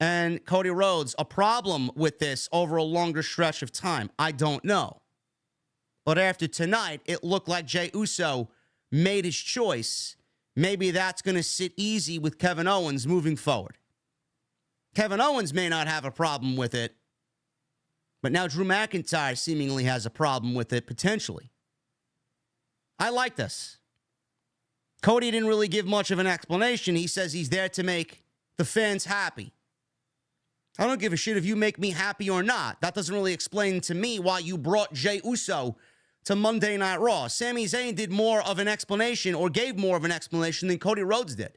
and Cody Rhodes a problem with this over a longer stretch of time? I don't know. But after tonight, it looked like Jey Uso made his choice. Maybe that's going to sit easy with Kevin Owens moving forward. Kevin Owens may not have a problem with it, but now Drew McIntyre seemingly has a problem with it, potentially. I like this. Cody didn't really give much of an explanation. He says he's there to make the fans happy. I don't give a shit if you make me happy or not. That doesn't really explain to me why you brought Jey Uso to Monday Night Raw. Sami Zayn did more of an explanation or gave more of an explanation than Cody Rhodes did.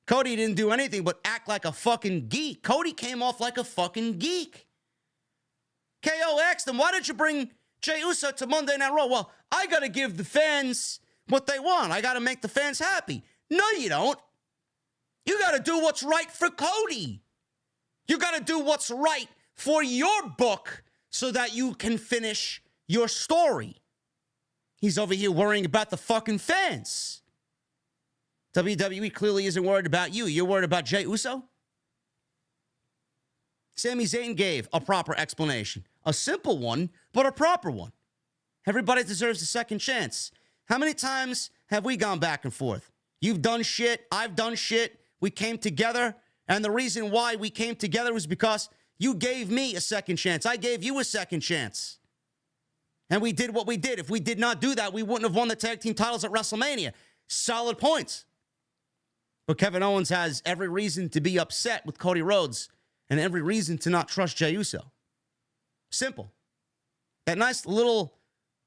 Cody didn't do anything but act like a fucking geek. Cody came off like a fucking geek. KO asked him, why did you bring Jey Uso to Monday Night Raw? Well, I got to give the fans what they want. I got to make the fans happy. No, you don't. You got to do what's right for Cody. You got to do what's right for your book so that you can finish your story. He's over here worrying about the fucking fans. WWE clearly isn't worried about you. You're worried about Jey Uso? Sami Zayn gave a proper explanation. A simple one, but a proper one. Everybody deserves a second chance. How many times have we gone back and forth? You've done shit. I've done shit. We came together. And the reason why we came together was because you gave me a second chance. I gave you a second chance. And we did what we did. If we did not do that, we wouldn't have won the tag team titles at WrestleMania. Solid points. But Kevin Owens has every reason to be upset with Cody Rhodes and every reason to not trust Jey Uso. Simple. That nice little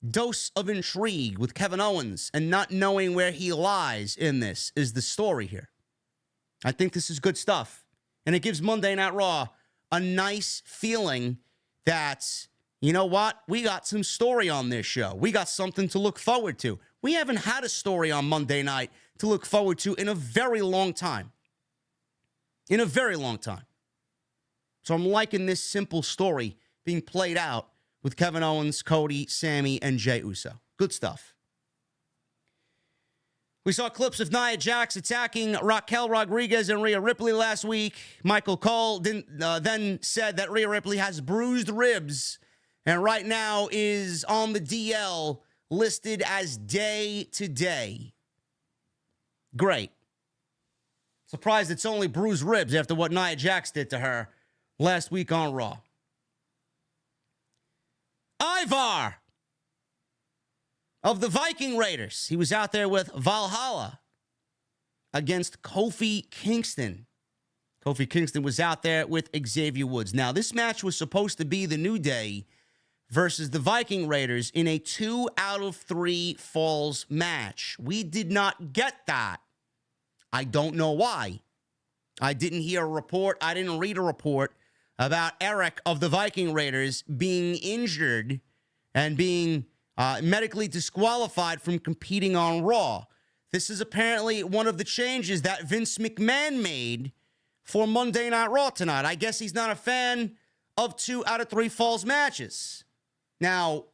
dose of intrigue with Kevin Owens and not knowing where he lies in this is the story here. I think this is good stuff. And it gives Monday Night Raw a nice feeling that, you know what? We got some story on this show. We got something to look forward to. We haven't had a story on Monday night to look forward to in a very long time. In a very long time. So I'm liking this simple story being played out with Kevin Owens, Cody, Sami, and Jey Uso. Good stuff. We saw clips of Nia Jax attacking Raquel Rodriguez and Rhea Ripley last week. Michael Cole then said that Rhea Ripley has bruised ribs and right now is on the DL listed as day to day. Great. Surprised it's only bruised ribs after what Nia Jax did to her last week on Raw. Ivar of the Viking Raiders. He was out there with Valhalla against Kofi Kingston. Kofi Kingston was out there with Xavier Woods. Now, this match was supposed to be the New Day versus the Viking Raiders in a 2 out of 3 falls match. We did not get that. I don't know why. I didn't hear a report. I didn't read a report about Eric of the Viking Raiders being injured and being medically disqualified from competing on Raw. This is apparently one of the changes that Vince McMahon made for Monday Night Raw tonight. I guess he's not a fan of 2 out of 3 falls matches. Now,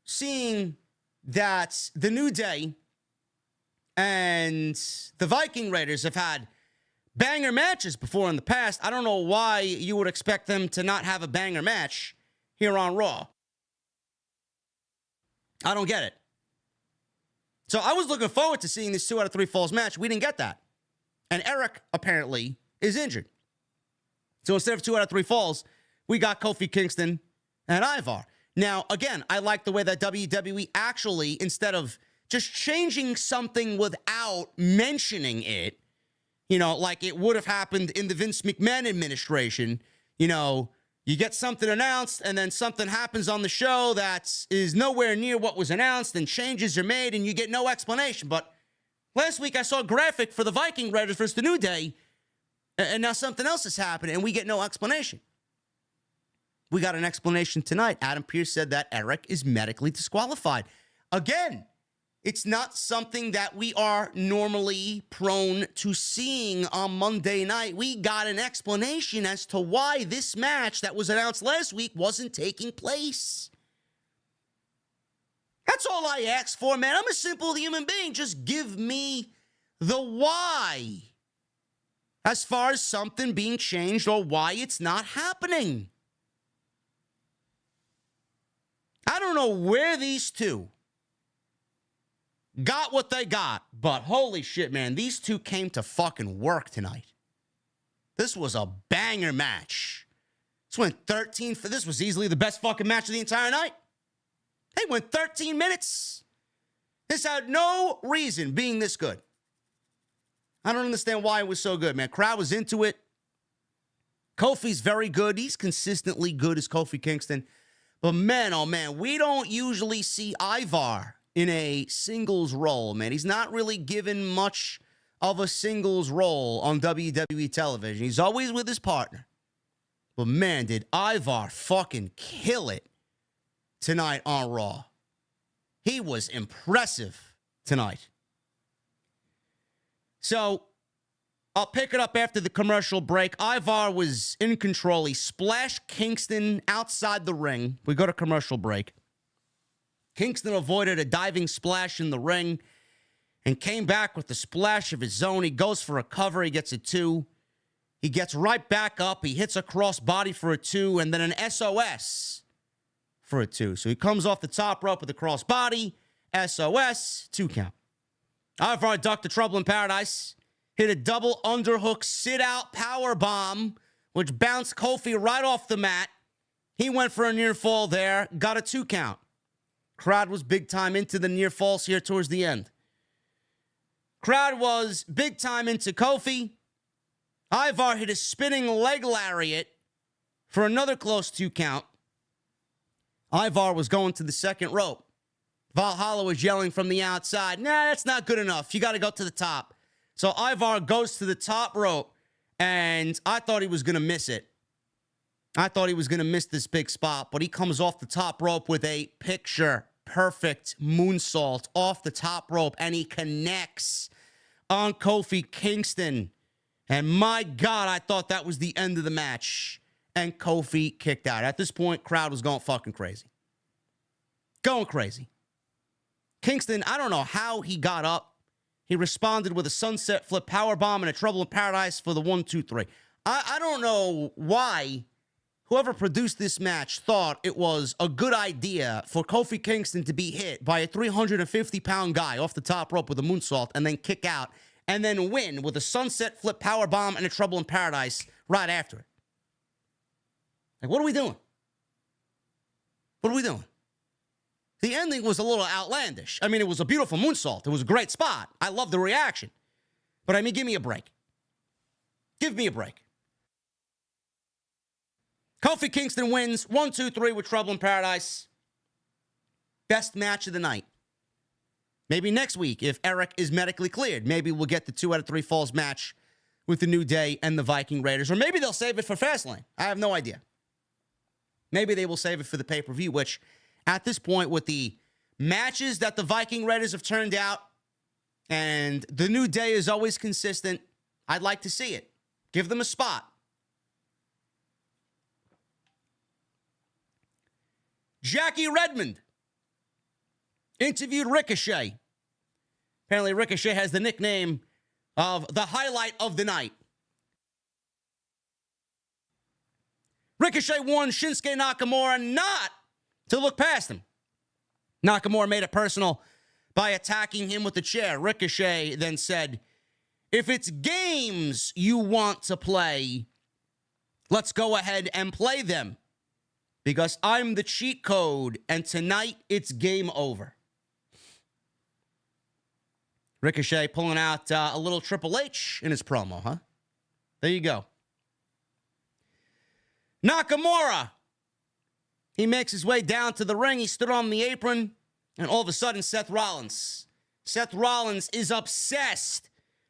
seeing that the New Day and the Viking Raiders have had banger matches before in the past, I don't know why you would expect them to not have a banger match here on Raw. I don't get it. So I was looking forward to seeing this 2 out of 3 falls match. We didn't get that. And Eric, apparently, is injured. So instead of 2 out of 3 falls, we got Kofi Kingston and Ivar. Now, again, I like the way that WWE actually, instead of just changing something without mentioning it, you know, like it would have happened in the Vince McMahon administration, you know, you get something announced and then something happens on the show that is nowhere near what was announced and changes are made and you get no explanation. But last week I saw a graphic for the Viking Raiders versus the New Day and now something else has happened and we get no explanation. We got an explanation tonight. Adam Pearce said that Eric is medically disqualified. Again, it's not something that we are normally prone to seeing on Monday night. We got an explanation as to why this match that was announced last week wasn't taking place. That's all I ask for, man. I'm a simple human being. Just give me the why as far as something being changed or why it's not happening. I don't know where these two got what they got, but holy shit, man, these two came to fucking work tonight. This was a banger match. This went 13 for this was easily the best fucking match of the entire night. They went 13 minutes. This had no reason being this good. I don't understand why it was so good, man. Crowd was into it. Kofi's very good. He's consistently good as Kofi Kingston. But man, oh man, we don't usually see Ivar in a singles role, man. He's not really given much of a singles role on WWE television. He's always with his partner. But man, did Ivar fucking kill it tonight on Raw. He was impressive tonight. So, I'll pick it up after the commercial break. Ivar was in control. He splashed Kingston outside the ring. We go to commercial break. Kingston avoided a diving splash in the ring and came back with the splash of his own. He goes for a cover. He gets a 2. He gets right back up. He hits a crossbody for a 2 and then an SOS for a 2. So he comes off the top rope with a crossbody, SOS, 2 count. Ivar ducked the Trouble in Paradise. Hit a double underhook sit-out power bomb, which bounced Kofi right off the mat. He went for a near fall there, got a 2 count. Crowd was big time into the near falls here towards the end. Crowd was big time into Kofi. Ivar hit a spinning leg lariat for another close 2 count. Ivar was going to the second rope. Valhalla was yelling from the outside, nah, that's not good enough. You got to go to the top. So Ivar goes to the top rope, and I thought he was going to miss it. I thought he was going to miss this big spot, but he comes off the top rope with a picture-perfect moonsault off the top rope, and he connects on Kofi Kingston. And my God, I thought that was the end of the match, and Kofi kicked out. At this point, crowd was going fucking crazy. Going crazy. Kingston, I don't know how he got up. He responded with a sunset flip powerbomb and a Trouble in Paradise for the 1, 2, 3. I don't know why whoever produced this match thought it was a good idea for Kofi Kingston to be hit by a 350-pound guy off the top rope with a moonsault and then kick out and then win with a sunset flip powerbomb and a Trouble in Paradise right after it. Like, what are we doing? What are we doing? The ending was a little outlandish. I mean, it was a beautiful moonsault. It was a great spot. I love the reaction. But, I mean, give me a break. Give me a break. Kofi Kingston wins 1, 2, 3 with Trouble in Paradise. Best match of the night. Maybe next week, if Eric is medically cleared, maybe we'll get the 2 out of 3 falls match with the New Day and the Viking Raiders. Or maybe they'll save it for Fastlane. I have no idea. Maybe they will save it for the pay-per-view, which... at this point, with the matches that the Viking Raiders have turned out, and the New Day is always consistent, I'd like to see it. Give them a spot. Jackie Redmond interviewed Ricochet. Apparently, Ricochet has the nickname of the highlight of the night. Ricochet warned Shinsuke Nakamura not to look past him. Nakamura made it personal by attacking him with a chair. Ricochet then said, if it's games you want to play, Let's go ahead and play them, because I'm the cheat code, and tonight it's game over. Ricochet pulling out a little Triple H in his promo, huh? There you go. Nakamura. He makes his way down to the ring. He stood on the apron, and all of a sudden, Seth Rollins. Seth Rollins is obsessed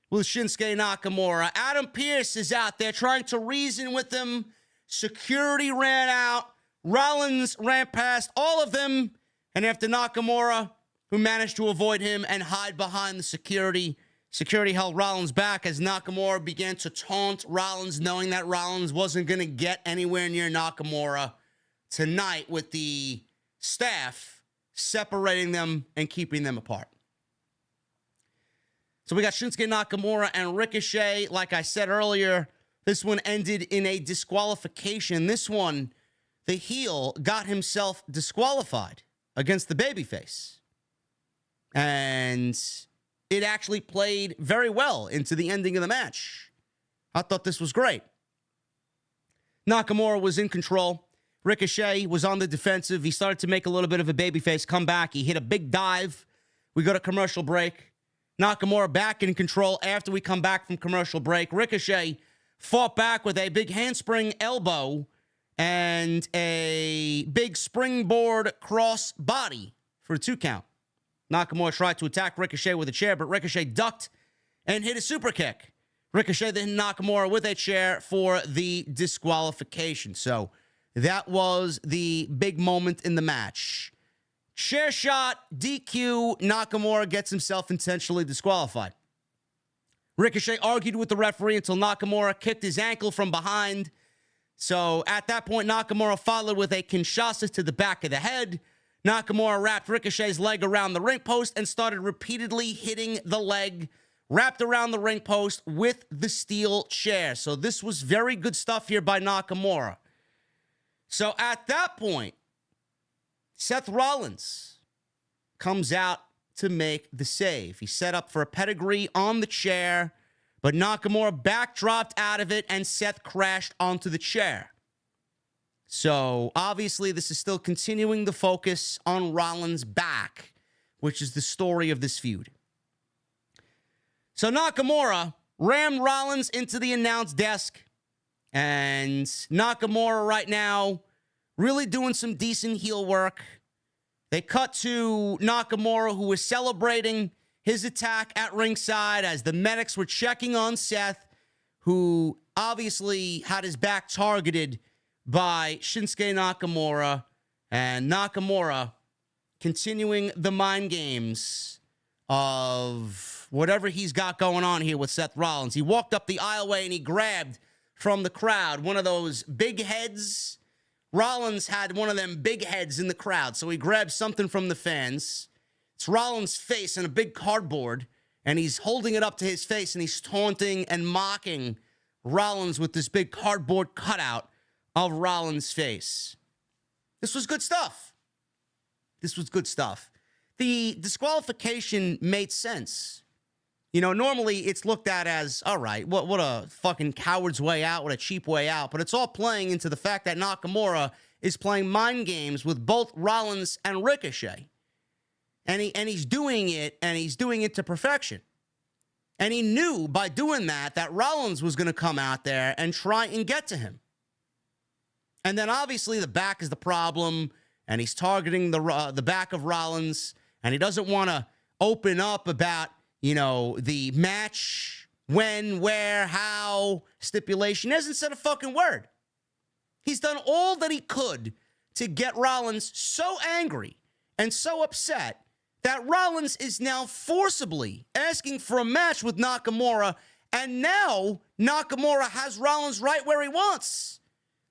with Shinsuke Nakamura. Adam Pearce is out there trying to reason with him. Security ran out. Rollins ran past all of them. And after Nakamura, who managed to avoid him and hide behind the security held Rollins back as Nakamura began to taunt Rollins, knowing that Rollins wasn't going to get anywhere near Nakamura tonight, with the staff separating them and keeping them apart. So we got Shinsuke Nakamura and Ricochet. Like I said earlier, this one ended in a disqualification. This one, the heel got himself disqualified against the babyface. And it actually played very well into the ending of the match. I thought this was great. Nakamura was in control. Ricochet was on the defensive. He started to make a little bit of a babyface comeback. He hit a big dive. We go to commercial break. Nakamura back in control after we come back from commercial break. Ricochet fought back with a big handspring elbow and a big springboard cross body for a 2 count. Nakamura tried to attack Ricochet with a chair, but Ricochet ducked and hit a super kick. Ricochet then hit Nakamura with a chair for the disqualification. So that was the big moment in the match. Chair shot, DQ, Nakamura gets himself intentionally disqualified. Ricochet argued with the referee until Nakamura kicked his ankle from behind. So at that point, Nakamura followed with a Kinshasa to the back of the head. Nakamura wrapped Ricochet's leg around the ring post and started repeatedly hitting the leg wrapped around the ring post with the steel chair. So this was very good stuff here by Nakamura. So at that point, Seth Rollins comes out to make the save. He set up for a pedigree on the chair, but Nakamura backdropped out of it and Seth crashed onto the chair. So obviously this is still continuing the focus on Rollins' back, which is the story of this feud. So Nakamura rammed Rollins into the announce desk, and Nakamura right now really doing some decent heel work. They cut to Nakamura, who was celebrating his attack at ringside as the medics were checking on Seth, who obviously had his back targeted by Shinsuke Nakamura. And Nakamura continuing the mind games of whatever he's got going on here with Seth Rollins. He walked up the aisleway and he grabbed from the crowd one of those big heads. Rollins had one of them big heads in the crowd, so he grabbed something from the fans. It's Rollins' face in a big cardboard, and he's holding it up to his face, and he's taunting and mocking Rollins with this big cardboard cutout of Rollins' face. This was good stuff. This was good stuff. The disqualification made sense. You know, normally it's looked at as, all right, what a fucking coward's way out, what a cheap way out. But it's all playing into the fact that Nakamura is playing mind games with both Rollins and Ricochet. And he's doing it, and he's doing it to perfection. And he knew by doing that Rollins was going to come out there and try and get to him. And then obviously the back is the problem, and he's targeting the back of Rollins, and he doesn't want to open up about, you know, the match, when, where, how, stipulation. He hasn't said a fucking word. He's done all that he could to get Rollins so angry and so upset that Rollins is now forcibly asking for a match with Nakamura, and now Nakamura has Rollins right where he wants.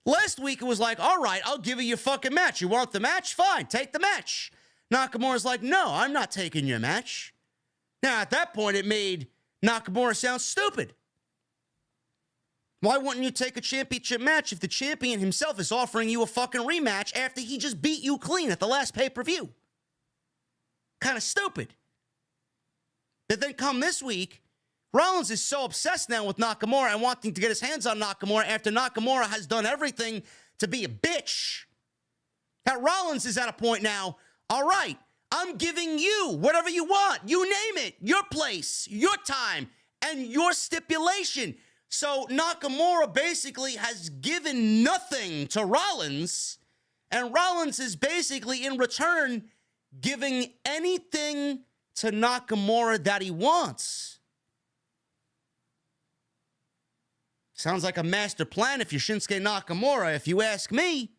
Last week it was like, all right, I'll give you your fucking match. You want the match? Fine, take the match. Nakamura's like, no, I'm not taking your match. Now, at that point, it made Nakamura sound stupid. Why wouldn't you take a championship match if the champion himself is offering you a fucking rematch after he just beat you clean at the last pay-per-view? Kind of stupid. But then come this week, Rollins is so obsessed now with Nakamura and wanting to get his hands on Nakamura after Nakamura has done everything to be a bitch. That Rollins is at a point now, all right, I'm giving you whatever you want. You name it. Your place, your time, and your stipulation. So Nakamura basically has given nothing to Rollins, and Rollins is basically in return giving anything to Nakamura that he wants. Sounds like a master plan if you're Shinsuke Nakamura, if you ask me.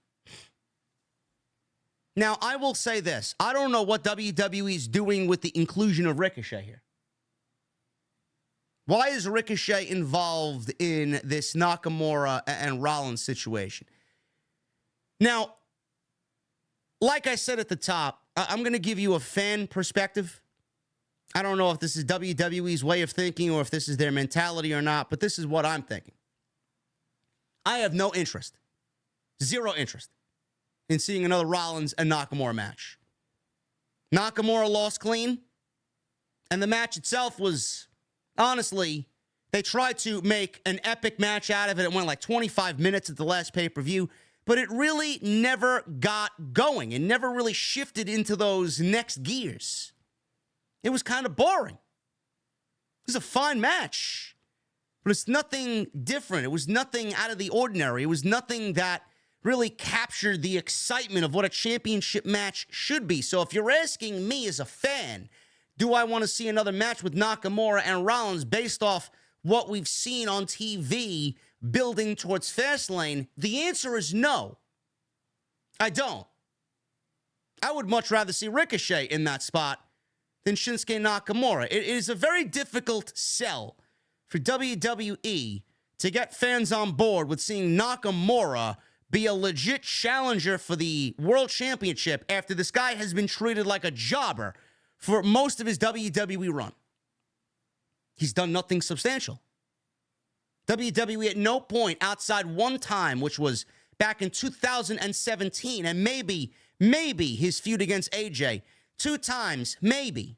Now, I will say this. I don't know what WWE is doing with the inclusion of Ricochet here. Why is Ricochet involved in this Nakamura and Rollins situation? Now, like I said at the top, I'm going to give you a fan perspective. I don't know if this is WWE's way of thinking or if this is their mentality or not, but this is what I'm thinking. I have no interest, zero interest, in seeing another Rollins and Nakamura match. Nakamura lost clean, and the match itself was, honestly, they tried to make an epic match out of it. It went like 25 minutes at the last pay-per-view, but it really never got going. It never really shifted into those next gears. It was kind of boring. It was a fine match, but it's nothing different. It was nothing out of the ordinary. It was nothing that really captured the excitement of what a championship match should be. So if you're asking me as a fan, do I want to see another match with Nakamura and Rollins based off what we've seen on TV building towards Fastlane? The answer is no. I don't. I would much rather see Ricochet in that spot than Shinsuke Nakamura. It is a very difficult sell for WWE to get fans on board with seeing Nakamura be a legit challenger for the World Championship after this guy has been treated like a jobber for most of his WWE run. He's done nothing substantial. WWE at no point outside one time, which was back in 2017, and maybe his feud against AJ, 2 times, maybe,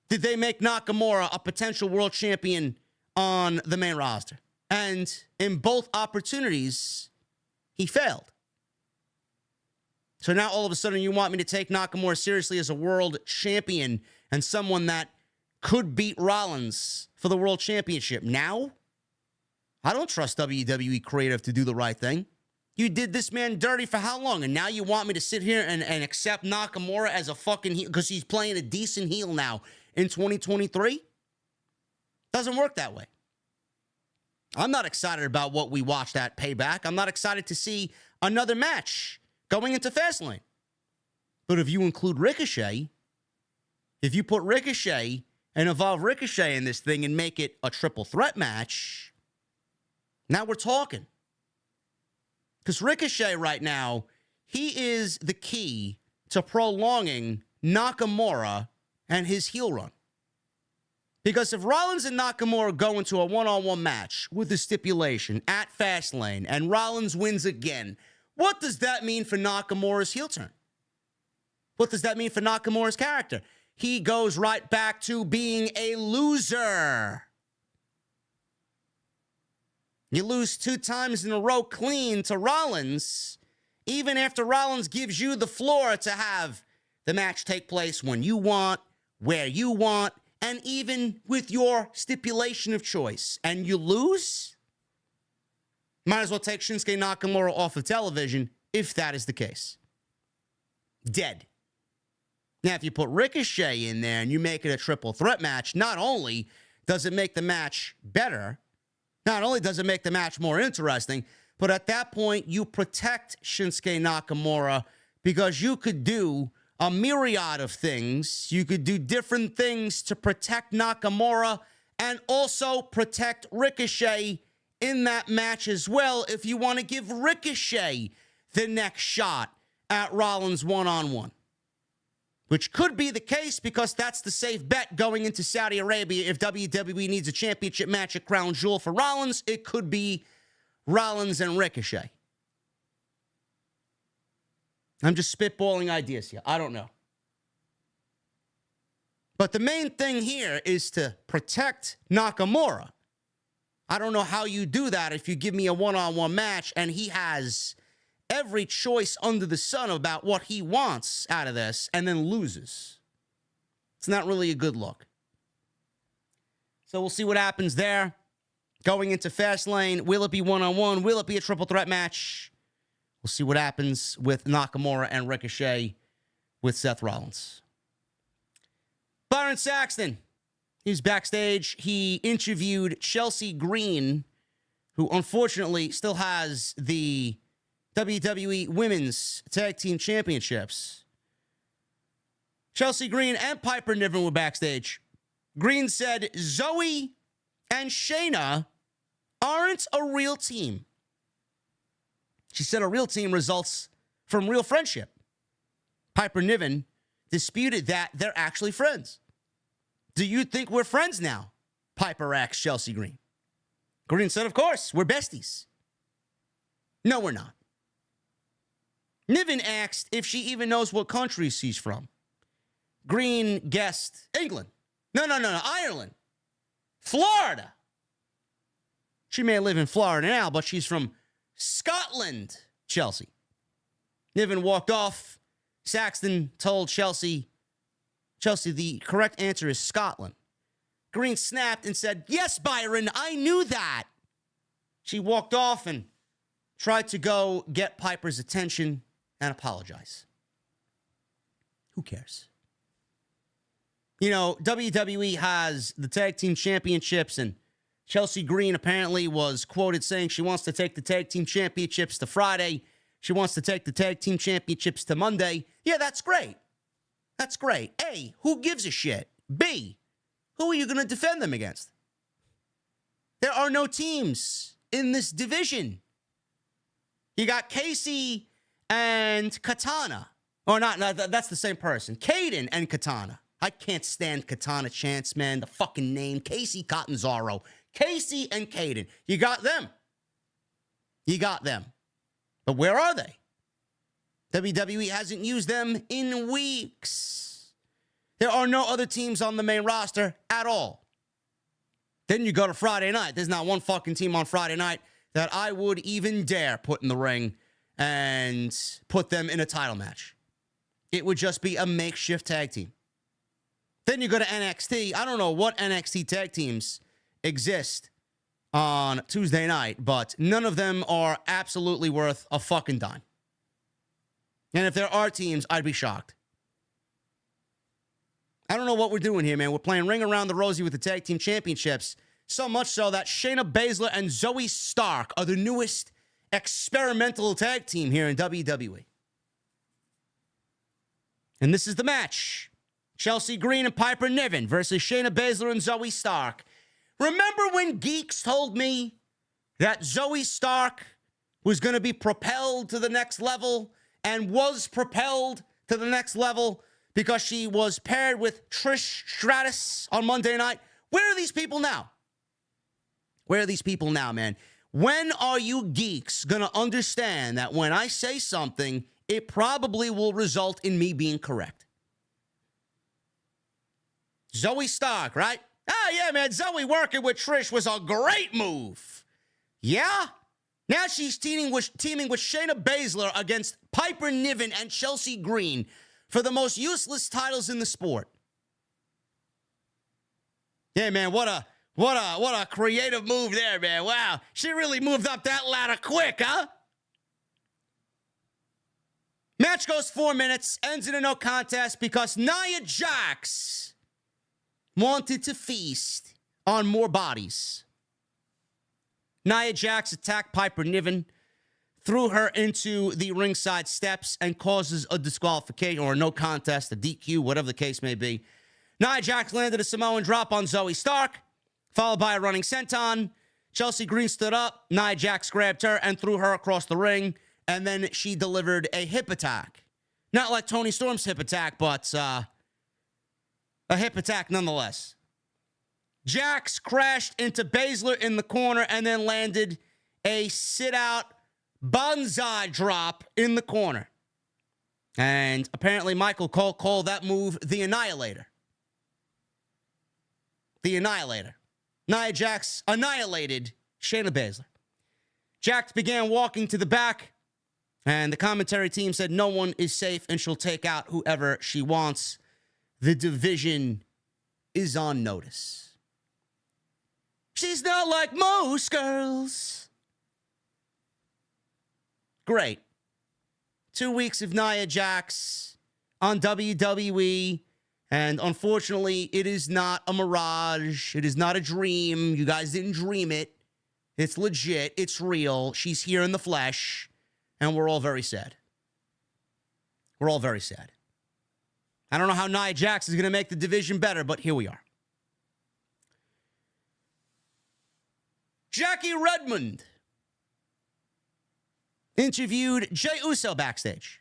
did they make Nakamura a potential world champion on the main roster. And in both opportunities, he failed. So now all of a sudden you want me to take Nakamura seriously as a world champion and someone that could beat Rollins for the world championship. Now, I don't trust WWE creative to do the right thing. You did this man dirty for how long? And now you want me to sit here and accept Nakamura as a fucking heel because he's playing a decent heel now in 2023? Doesn't work that way. I'm not excited about what we watched at Payback. I'm not excited to see another match going into Fastlane. But if you include Ricochet, if you put Ricochet and involve Ricochet in this thing and make it a triple threat match, now we're talking. Because Ricochet right now, he is the key to prolonging Nakamura and his heel run. Because if Rollins and Nakamura go into a one-on-one match with a stipulation at Fastlane and Rollins wins again, what does that mean for Nakamura's heel turn? What does that mean for Nakamura's character? He goes right back to being a loser. You lose 2 times in a row clean to Rollins, even after Rollins gives you the floor to have the match take place when you want, where you want, and even with your stipulation of choice, and you lose, might as well take Shinsuke Nakamura off of television if that is the case. Dead. Now, if you put Ricochet in there and you make it a triple threat match, not only does it make the match better, not only does it make the match more interesting, but at that point, you protect Shinsuke Nakamura because you could do a myriad of things. You could do different things to protect Nakamura and also protect Ricochet in that match as well if you want to give Ricochet the next shot at Rollins one-on-one. Which could be the case because that's the safe bet going into Saudi Arabia. If WWE needs a championship match at Crown Jewel for Rollins, it could be Rollins and Ricochet. I'm just spitballing ideas here. I don't know. But the main thing here is to protect Nakamura. I don't know how you do that if you give me a one-on-one match and he has every choice under the sun about what he wants out of this and then loses. It's not really a good look. So we'll see what happens there. Going into Fastlane, will it be one-on-one? Will it be a triple threat match? We'll see what happens with Nakamura and Ricochet with Seth Rollins. Byron Saxton, he was backstage. He interviewed Chelsea Green, who unfortunately still has the WWE Women's Tag Team Championships. Chelsea Green and Piper Niven were backstage. Green said Zoe and Shayna aren't a real team. She said a real team results from real friendship. Piper Niven disputed that they're actually friends. Do you think we're friends now? Piper asked Chelsea Green. Green said, of course, we're besties. No, we're not. Niven asked if she even knows what country she's from. Green guessed England. No, Ireland. Florida. She may live in Florida now, but she's from Scotland, Chelsea. Niven walked off. Saxton told Chelsea, the correct answer is Scotland. Green snapped and said, yes, Byron, I knew that. She walked off and tried to go get Piper's attention and apologize. Who cares? You know, WWE has the tag team championships, and Chelsea Green apparently was quoted saying she wants to take the tag team championships to Friday. She wants to take the tag team championships to Monday. Yeah, that's great. That's great. A, who gives a shit? B, who are you going to defend them against? There are no teams in this division. You got Casey and Katana. Or not, no, that's the same person. Caden and Katana. I can't stand Katana Chance, man. The fucking name. Casey Catanzaro. Casey and Caden. You got them. You got them. But where are they? WWE hasn't used them in weeks. There are no other teams on the main roster at all. Then you go to Friday night. There's not one fucking team on Friday night that I would even dare put in the ring and put them in a title match. It would just be a makeshift tag team. Then you go to NXT. I don't know what NXT tag teams exist on Tuesday night, but none of them are absolutely worth a fucking dime. And if there are teams, I'd be shocked. I don't know what we're doing here, man. We're playing Ring Around the Rosie with the tag team championships, so much so that Shayna Baszler and Zoe Stark are the newest experimental tag team here in WWE. And this is the match. Chelsea Green and Piper Niven versus Shayna Baszler and Zoe Stark. Remember when geeks told me that Zoe Stark was going to be propelled to the next level and was propelled to the next level because she was paired with Trish Stratus on Monday night? Where are these people now? Where are these people now, man? When are you geeks going to understand that when I say something, it probably will result in me being correct? Zoe Stark, right? Oh, yeah, man, Zoe working with Trish was a great move. Yeah? Now she's teaming with Shayna Baszler against Piper Niven and Chelsea Green for the most useless titles in the sport. Yeah, man, what a creative move there, man. Wow, she really moved up that ladder quick, huh? Match goes 4 minutes, ends in a no contest because Nia Jax wanted to feast on more bodies. Nia Jax attacked Piper Niven, threw her into the ringside steps, and causes a disqualification or a no contest, a DQ, whatever the case may be. Nia Jax landed a Samoan drop on Zoe Stark, followed by a running senton. Chelsea Green stood up. Nia Jax grabbed her and threw her across the ring, and then she delivered a hip attack. Not like Toni Storm's hip attack, but a hip attack nonetheless. Jax crashed into Baszler in the corner and then landed a sit-out bonsai drop in the corner. And apparently Michael Cole called that move the Annihilator. the Annihilator. Nia Jax annihilated Shayna Baszler. Jax began walking to the back, and the commentary team said no one is safe and she'll take out whoever she wants. The division is on notice. She's not like most girls. Great. 2 weeks of Nia Jax on WWE. And unfortunately, it is not a mirage. It is not a dream. You guys didn't dream it. It's legit. It's real. She's here in the flesh. And we're all very sad. We're all very sad. I don't know how Nia Jax is going to make the division better, but here we are. Jackie Redmond interviewed Jey Uso backstage.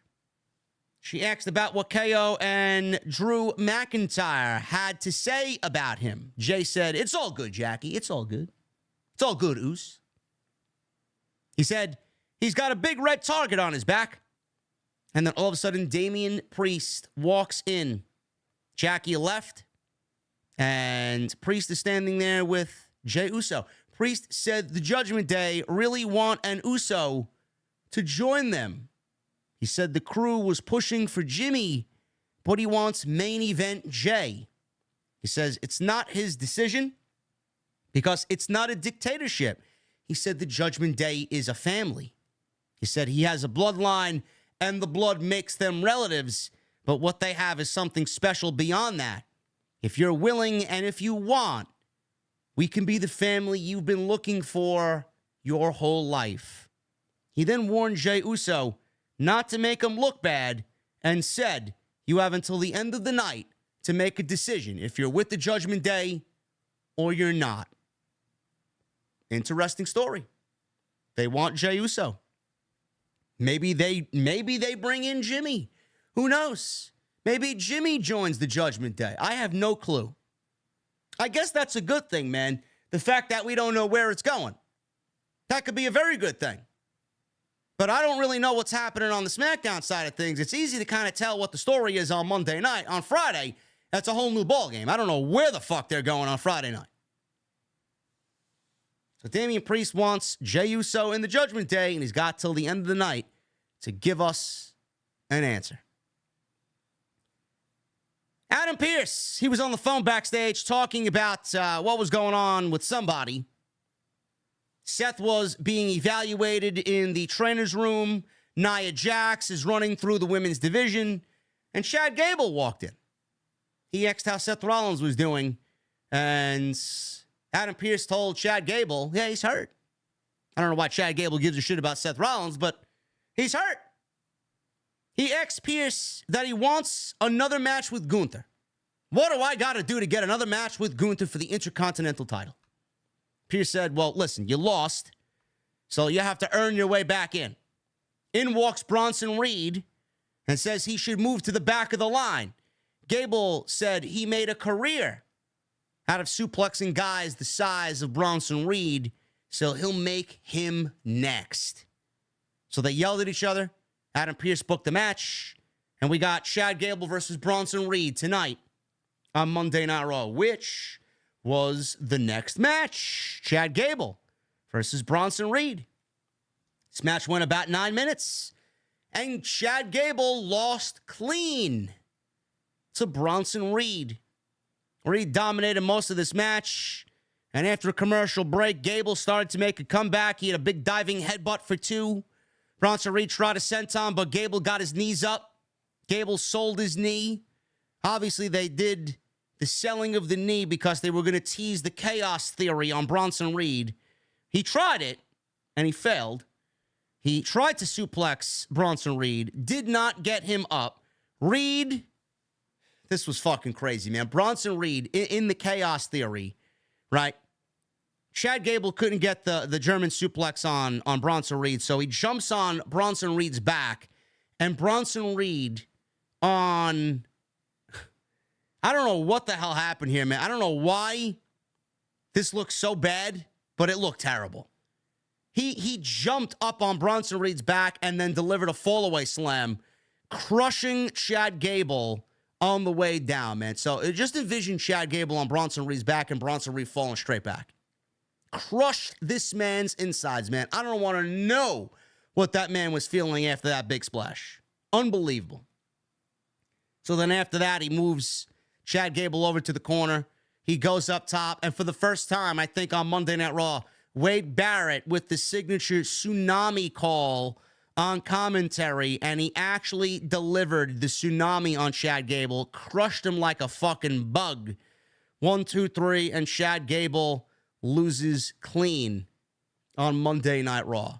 She asked about what KO and Drew McIntyre had to say about him. Jey said, "It's all good, Jackie. It's all good. It's all good, Us." He said, he's got a big red target on his back. And then all of a sudden, Damian Priest walks in. Jackie left, and Priest is standing there with Jey Uso. Priest said the Judgment Day really want an Uso to join them. He said the crew was pushing for Jimmy, but he wants main event Jey. He says it's not his decision because it's not a dictatorship. He said the Judgment Day is a family. He said he has a bloodline and the blood makes them relatives, but what they have is something special beyond that. If you're willing and if you want, we can be the family you've been looking for your whole life. He then warned Jey Uso not to make him look bad and said, you have until the end of the night to make a decision if you're with the Judgment Day or you're not. Interesting story. They want Jey Uso. Maybe they bring in Jimmy. Who knows? Maybe Jimmy joins the Judgment Day. I have no clue. I guess that's a good thing, man. The fact that we don't know where it's going. That could be a very good thing. But I don't really know what's happening on the SmackDown side of things. It's easy to kind of tell what the story is on Monday night. On Friday, that's a whole new ballgame. I don't know where the fuck they're going on Friday night. So Damian Priest wants Jey Uso in the Judgment Day, and he's got till the end of the night to give us an answer. Adam Pearce, he was on the phone backstage talking about what was going on with somebody. Seth was being evaluated in the trainer's room. Nia Jax is running through the women's division. And Chad Gable walked in. He asked how Seth Rollins was doing. And Adam Pearce told Chad Gable, yeah, he's hurt. I don't know why Chad Gable gives a shit about Seth Rollins, but he's hurt. He asked Pearce that he wants another match with Gunther. What do I got to do to get another match with Gunther for the Intercontinental title? Pearce said, well, listen, you lost, so you have to earn your way back in. In walks Bronson Reed and says he should move to the back of the line. Gable said he made a career out of suplexing guys the size of Bronson Reed, so he'll make him next. So they yelled at each other. Adam Pearce booked the match, and we got Chad Gable versus Bronson Reed tonight on Monday Night Raw, which was the next match. Chad Gable versus Bronson Reed. This match went about 9 minutes, and Chad Gable lost clean to Bronson Reed. Reed dominated most of this match, and after a commercial break, Gable started to make a comeback. He had a big diving headbutt for 2. Bronson Reed tried a senton, but Gable got his knees up. Gable sold his knee. Obviously, they did the selling of the knee because they were going to tease the chaos theory on Bronson Reed. He tried it, and he failed. He tried to suplex Bronson Reed, did not get him up. Reed, this was fucking crazy, man. Bronson Reed, in the chaos theory, right? Chad Gable couldn't get the German suplex on Bronson Reed, so he jumps on Bronson Reed's back, and Bronson Reed on... I don't know what the hell happened here, man. I don't know why this looks so bad, but it looked terrible. He jumped up on Bronson Reed's back and then delivered a fallaway slam, crushing Chad Gable on the way down, man. So just envision Chad Gable on Bronson Reed's back and Bronson Reed falling straight back. Crushed this man's insides, man. I don't want to know what that man was feeling after that big splash. Unbelievable. So then after that, he moves Chad Gable over to the corner. He goes up top. And for the first time, I think on Monday Night Raw, Wade Barrett with the signature tsunami call on commentary. And he actually delivered the tsunami on Chad Gable. Crushed him like a fucking bug. 1, 2, 3. And Chad Gable loses clean on Monday Night Raw.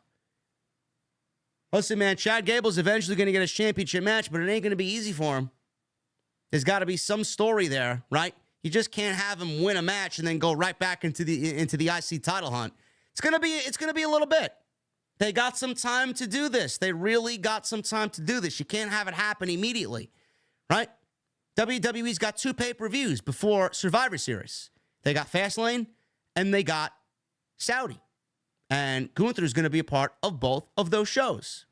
Listen, man, Chad Gable's eventually going to get his championship match, but it ain't going to be easy for him. There's got to be some story there, right? You just can't have him win a match and then go right back into the IC title hunt. It's gonna be a little bit. They got some time to do this. They really got some time to do this. You can't have it happen immediately, right? WWE's got 2 pay-per-views before Survivor Series. They got Fastlane and they got Saudi. And Gunther is going to be a part of both of those shows.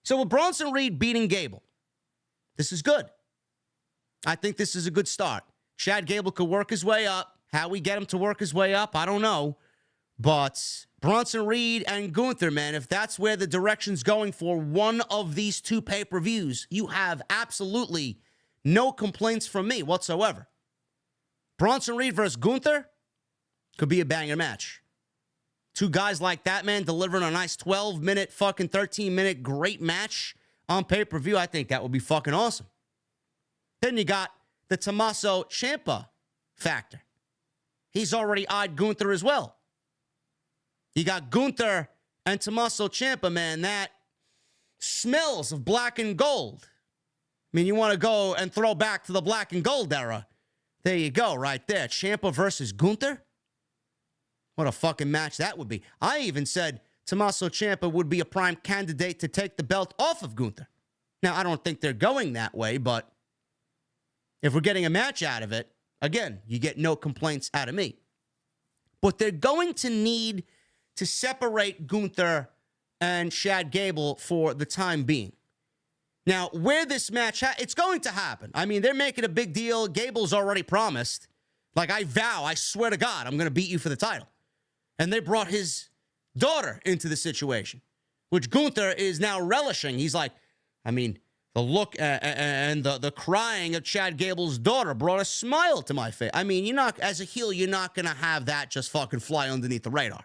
So with Bronson Reed beating Gable, this is good. I think this is a good start. Chad Gable could work his way up. How we get him to work his way up, I don't know. But Bronson Reed and Gunther, man, if that's where the direction's going for one of these 2 pay-per-views, you have absolutely no complaints from me whatsoever. Bronson Reed versus Gunther could be a banger match. 2 guys like that, man, delivering a nice 12-minute, fucking 13-minute great match on pay-per-view. I think that would be fucking awesome. Then you got the Tommaso Ciampa factor. He's already eyed Gunther as well. You got Gunther and Tommaso Ciampa, man, that smells of black and gold. I mean, you want to go and throw back to the black and gold era. There you go, right there. Ciampa versus Gunther. What a fucking match that would be. I even said Tommaso Ciampa would be a prime candidate to take the belt off of Gunther. Now, I don't think they're going that way, but if we're getting a match out of it, again, you get no complaints out of me. But they're going to need to separate Gunther and Chad Gable for the time being. Now, where this match, it's going to happen. I mean, they're making a big deal. Gable's already promised. Like, I swear to God, I'm going to beat you for the title. And they brought his daughter into the situation, which Gunther is now relishing. He's like, I mean, the look and the crying of Chad Gable's daughter brought a smile to my face. I mean, as a heel, you're not going to have that just fucking fly underneath the radar.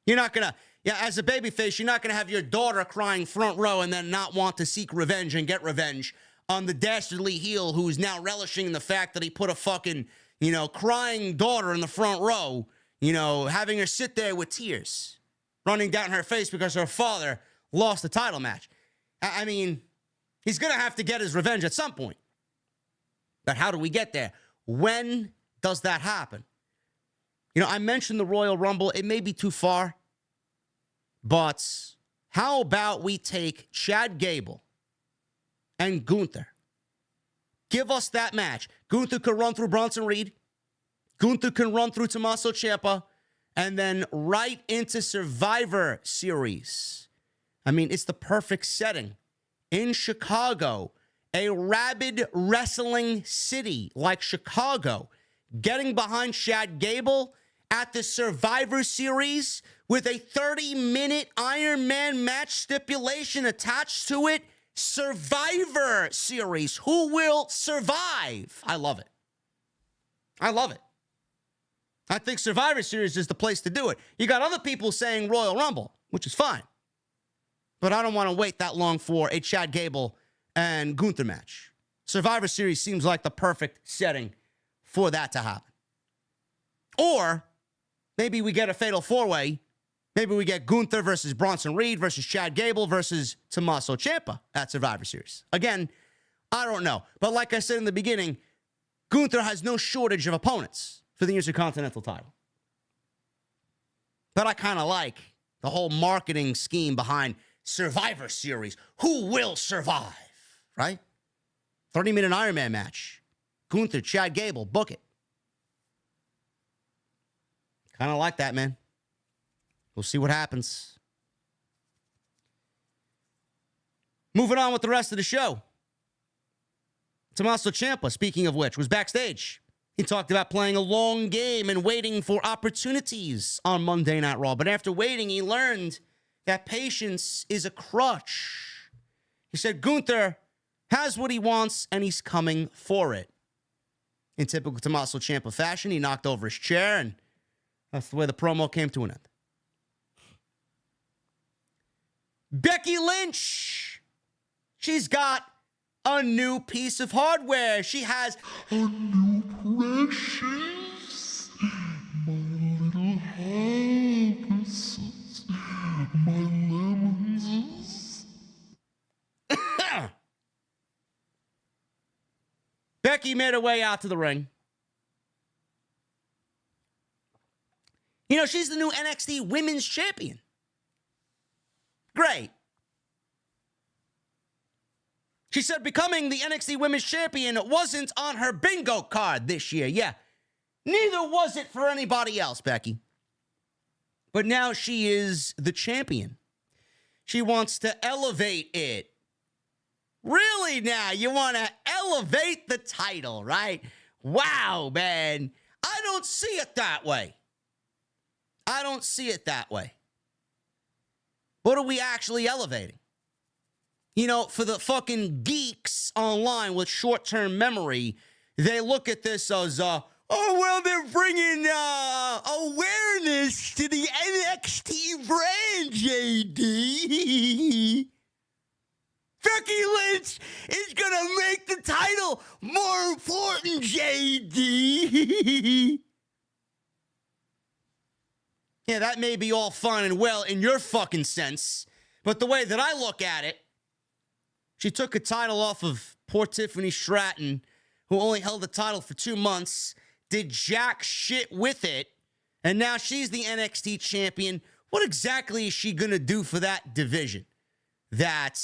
You're not going to, as a babyface, you're not going to have your daughter crying front row and then not want to seek revenge and get revenge on the dastardly heel who's now relishing in the fact that he put a fucking, crying daughter in the front row, having her sit there with tears running down her face because her father lost the title match. I mean, he's going to have to get his revenge at some point. But how do we get there? When does that happen? I mentioned the Royal Rumble. It may be too far. But how about we take Chad Gable and Gunther? Give us that match. Gunther could run through Bronson Reed. Gunther can run through Tommaso Ciampa. And then right into Survivor Series. I mean, it's the perfect setting. In Chicago, a rabid wrestling city like Chicago, getting behind Chad Gable at the Survivor Series with a 30-minute Iron Man match stipulation attached to it. Survivor Series. Who will survive? I love it. I love it. I think Survivor Series is the place to do it. You got other people saying Royal Rumble, which is fine. But I don't want to wait that long for a Chad Gable and Gunther match. Survivor Series seems like the perfect setting for that to happen. Or maybe we get a fatal 4-way. Maybe we get Gunther versus Bronson Reed versus Chad Gable versus Tommaso Ciampa at Survivor Series. Again, I don't know. But like I said in the beginning, Gunther has no shortage of opponents for the Intercontinental title. But I kind of like the whole marketing scheme behind Survivor Series. Who will survive, right? 30-minute Iron Man match. Gunther, Chad Gable, book it. Kind of like that, man. We'll see what happens. Moving on with the rest of the show. Tommaso Ciampa, speaking of which, was backstage. He talked about playing a long game and waiting for opportunities on Monday Night Raw. But after waiting, he learned that patience is a crutch. He said Gunther has what he wants, and he's coming for it. In typical Tommaso Ciampa fashion, he knocked over his chair, and that's the way the promo came to an end. Becky Lynch. She's got a new piece of hardware. She has a new precious, my little hibiscus, my lemons. Becky made her way out to the ring. You know, she's the new NXT Women's Champion. Great. She said becoming the NXT Women's Champion wasn't on her bingo card this year. Yeah, neither was it for anybody else, Becky. But now she is the champion. She wants to elevate it. Really now, you want to elevate the title, right? Wow, man. I don't see it that way. I don't see it that way. What are we actually elevating? You know, for the fucking geeks online with short-term memory, they look at this as, oh, well, they're bringing awareness to the NXT brand, JD. Becky Lynch is going to make the title more important, JD. Yeah, that may be all fine and well in your fucking sense, but the way that I look at it, she took a title off of poor Tiffany Stratton, who only held the title for 2 months, did jack shit with it, and now she's the NXT champion. What exactly is she going to do for that division that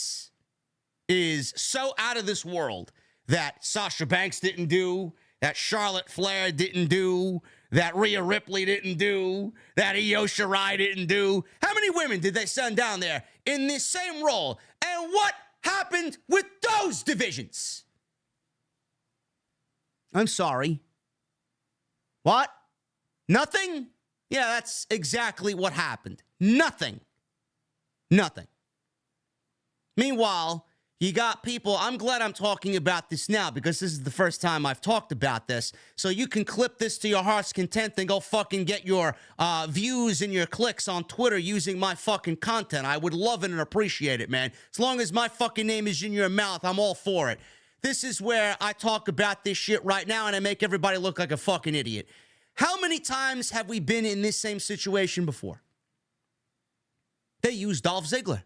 is so out of this world that Sasha Banks didn't do, that Charlotte Flair didn't do, that Rhea Ripley didn't do, that Io Shirai didn't do? How many women did they send down there in this same role? And what happened with those divisions? I'm sorry. What? Nothing? Yeah, that's exactly what happened. Nothing. Nothing. Meanwhile, you got people, I'm glad I'm talking about this now because this is the first time I've talked about this. So you can clip this to your heart's content and go fucking get your views and your clicks on Twitter using my fucking content. I would love it and appreciate it, man. As long as my fucking name is in your mouth, I'm all for it. This is where I talk about this shit right now and I make everybody look like a fucking idiot. How many times have we been in this same situation before? They used Dolph Ziggler.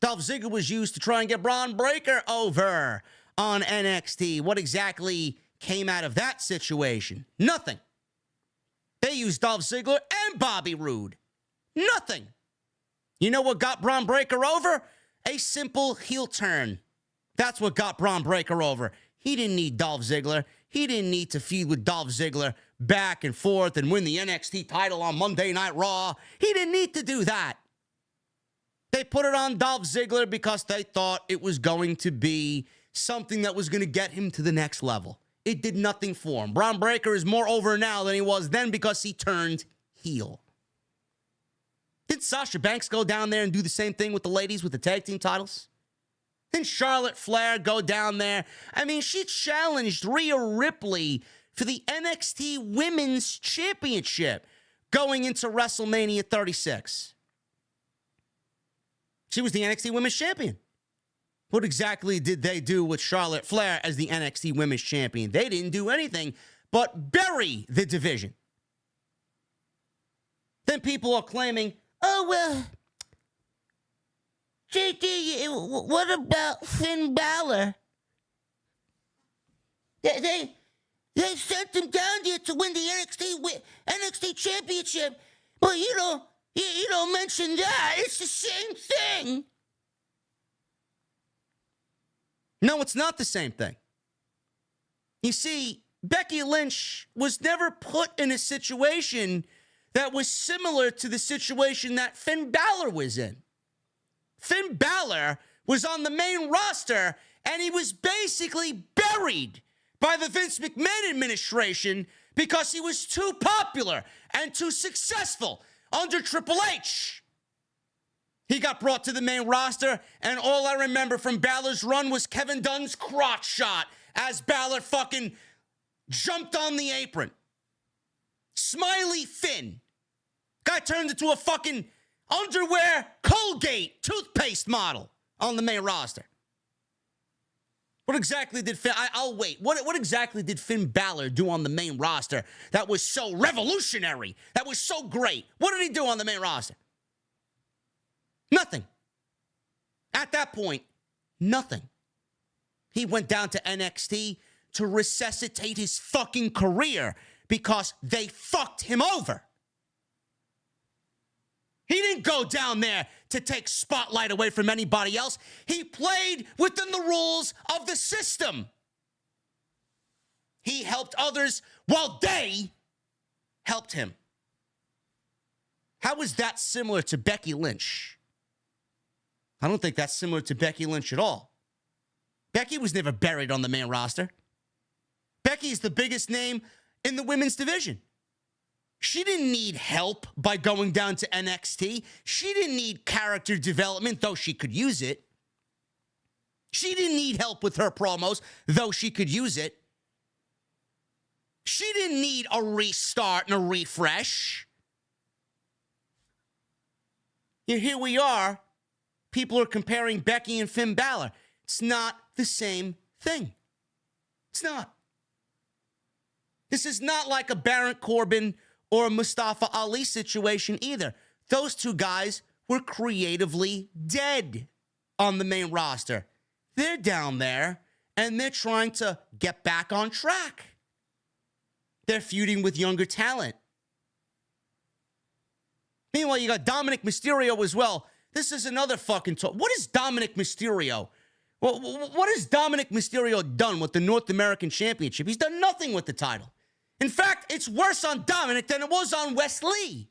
Dolph Ziggler was used to try and get Braun Breaker over on NXT. What exactly came out of that situation? Nothing. They used Dolph Ziggler and Bobby Roode. Nothing. You know what got Braun Breaker over? A simple heel turn. That's what got Braun Breaker over. He didn't need Dolph Ziggler. He didn't need to feud with Dolph Ziggler back and forth and win the NXT title on Monday Night Raw. He didn't need to do that. They put it on Dolph Ziggler because they thought it was going to be something that was going to get him to the next level. It did nothing for him. Braun Breaker is more over now than he was then because he turned heel. Did Sasha Banks go down there and do the same thing with the ladies with the tag team titles? Didn't Charlotte Flair go down there? I mean, she challenged Rhea Ripley for the NXT Women's Championship going into WrestleMania 36. She was the NXT Women's Champion. What exactly did they do with Charlotte Flair as the NXT Women's Champion? They didn't do anything but bury the division. Then people are claiming, oh, well, JD, what about Finn Balor? They sent him down there to win the NXT Championship, but you don't mention that. It's the same thing. No, it's not the same thing. You see, Becky Lynch was never put in a situation that was similar to the situation that Finn Balor was in. Finn Balor was on the main roster And he was basically buried by the Vince McMahon administration because he was too popular and too successful under Triple H. He got brought to the main roster, and all I remember from Balor's run was Kevin Dunn's crotch shot as Balor fucking jumped on the apron. Smiley Finn. Guy turned into a fucking underwear Colgate toothpaste model on the main roster. What exactly did Finn... I'll wait. What exactly did Finn Balor do on the main roster that was so revolutionary? That was so great? What did he do on the main roster? Nothing. At that point, nothing. He went down to NXT to resuscitate his fucking career because they fucked him over. He didn't go down there to take spotlight away from anybody else. He played within the rules of the system. He helped others while they helped him. How is that similar to Becky Lynch? I don't think that's similar to Becky Lynch at all. Becky was never buried on the main roster. Becky is the biggest name in the women's division. She didn't need help by going down to NXT. She didn't need character development, though she could use it. She didn't need help with her promos, though she could use it. She didn't need a restart and a refresh. Yet here we are. People are comparing Becky and Finn Balor. It's not the same thing. It's not. This is not like a Baron Corbin or a Mustafa Ali situation either. Those two guys were creatively dead on the main roster. They're down there, and they're trying to get back on track. They're feuding with younger talent. Meanwhile, you got Dominik Mysterio as well. This is another fucking talk. What is Dominik Mysterio? Well, what has Dominik Mysterio done with the North American Championship? He's done nothing with the title. In fact, it's worse on Dominik than it was on Wesley.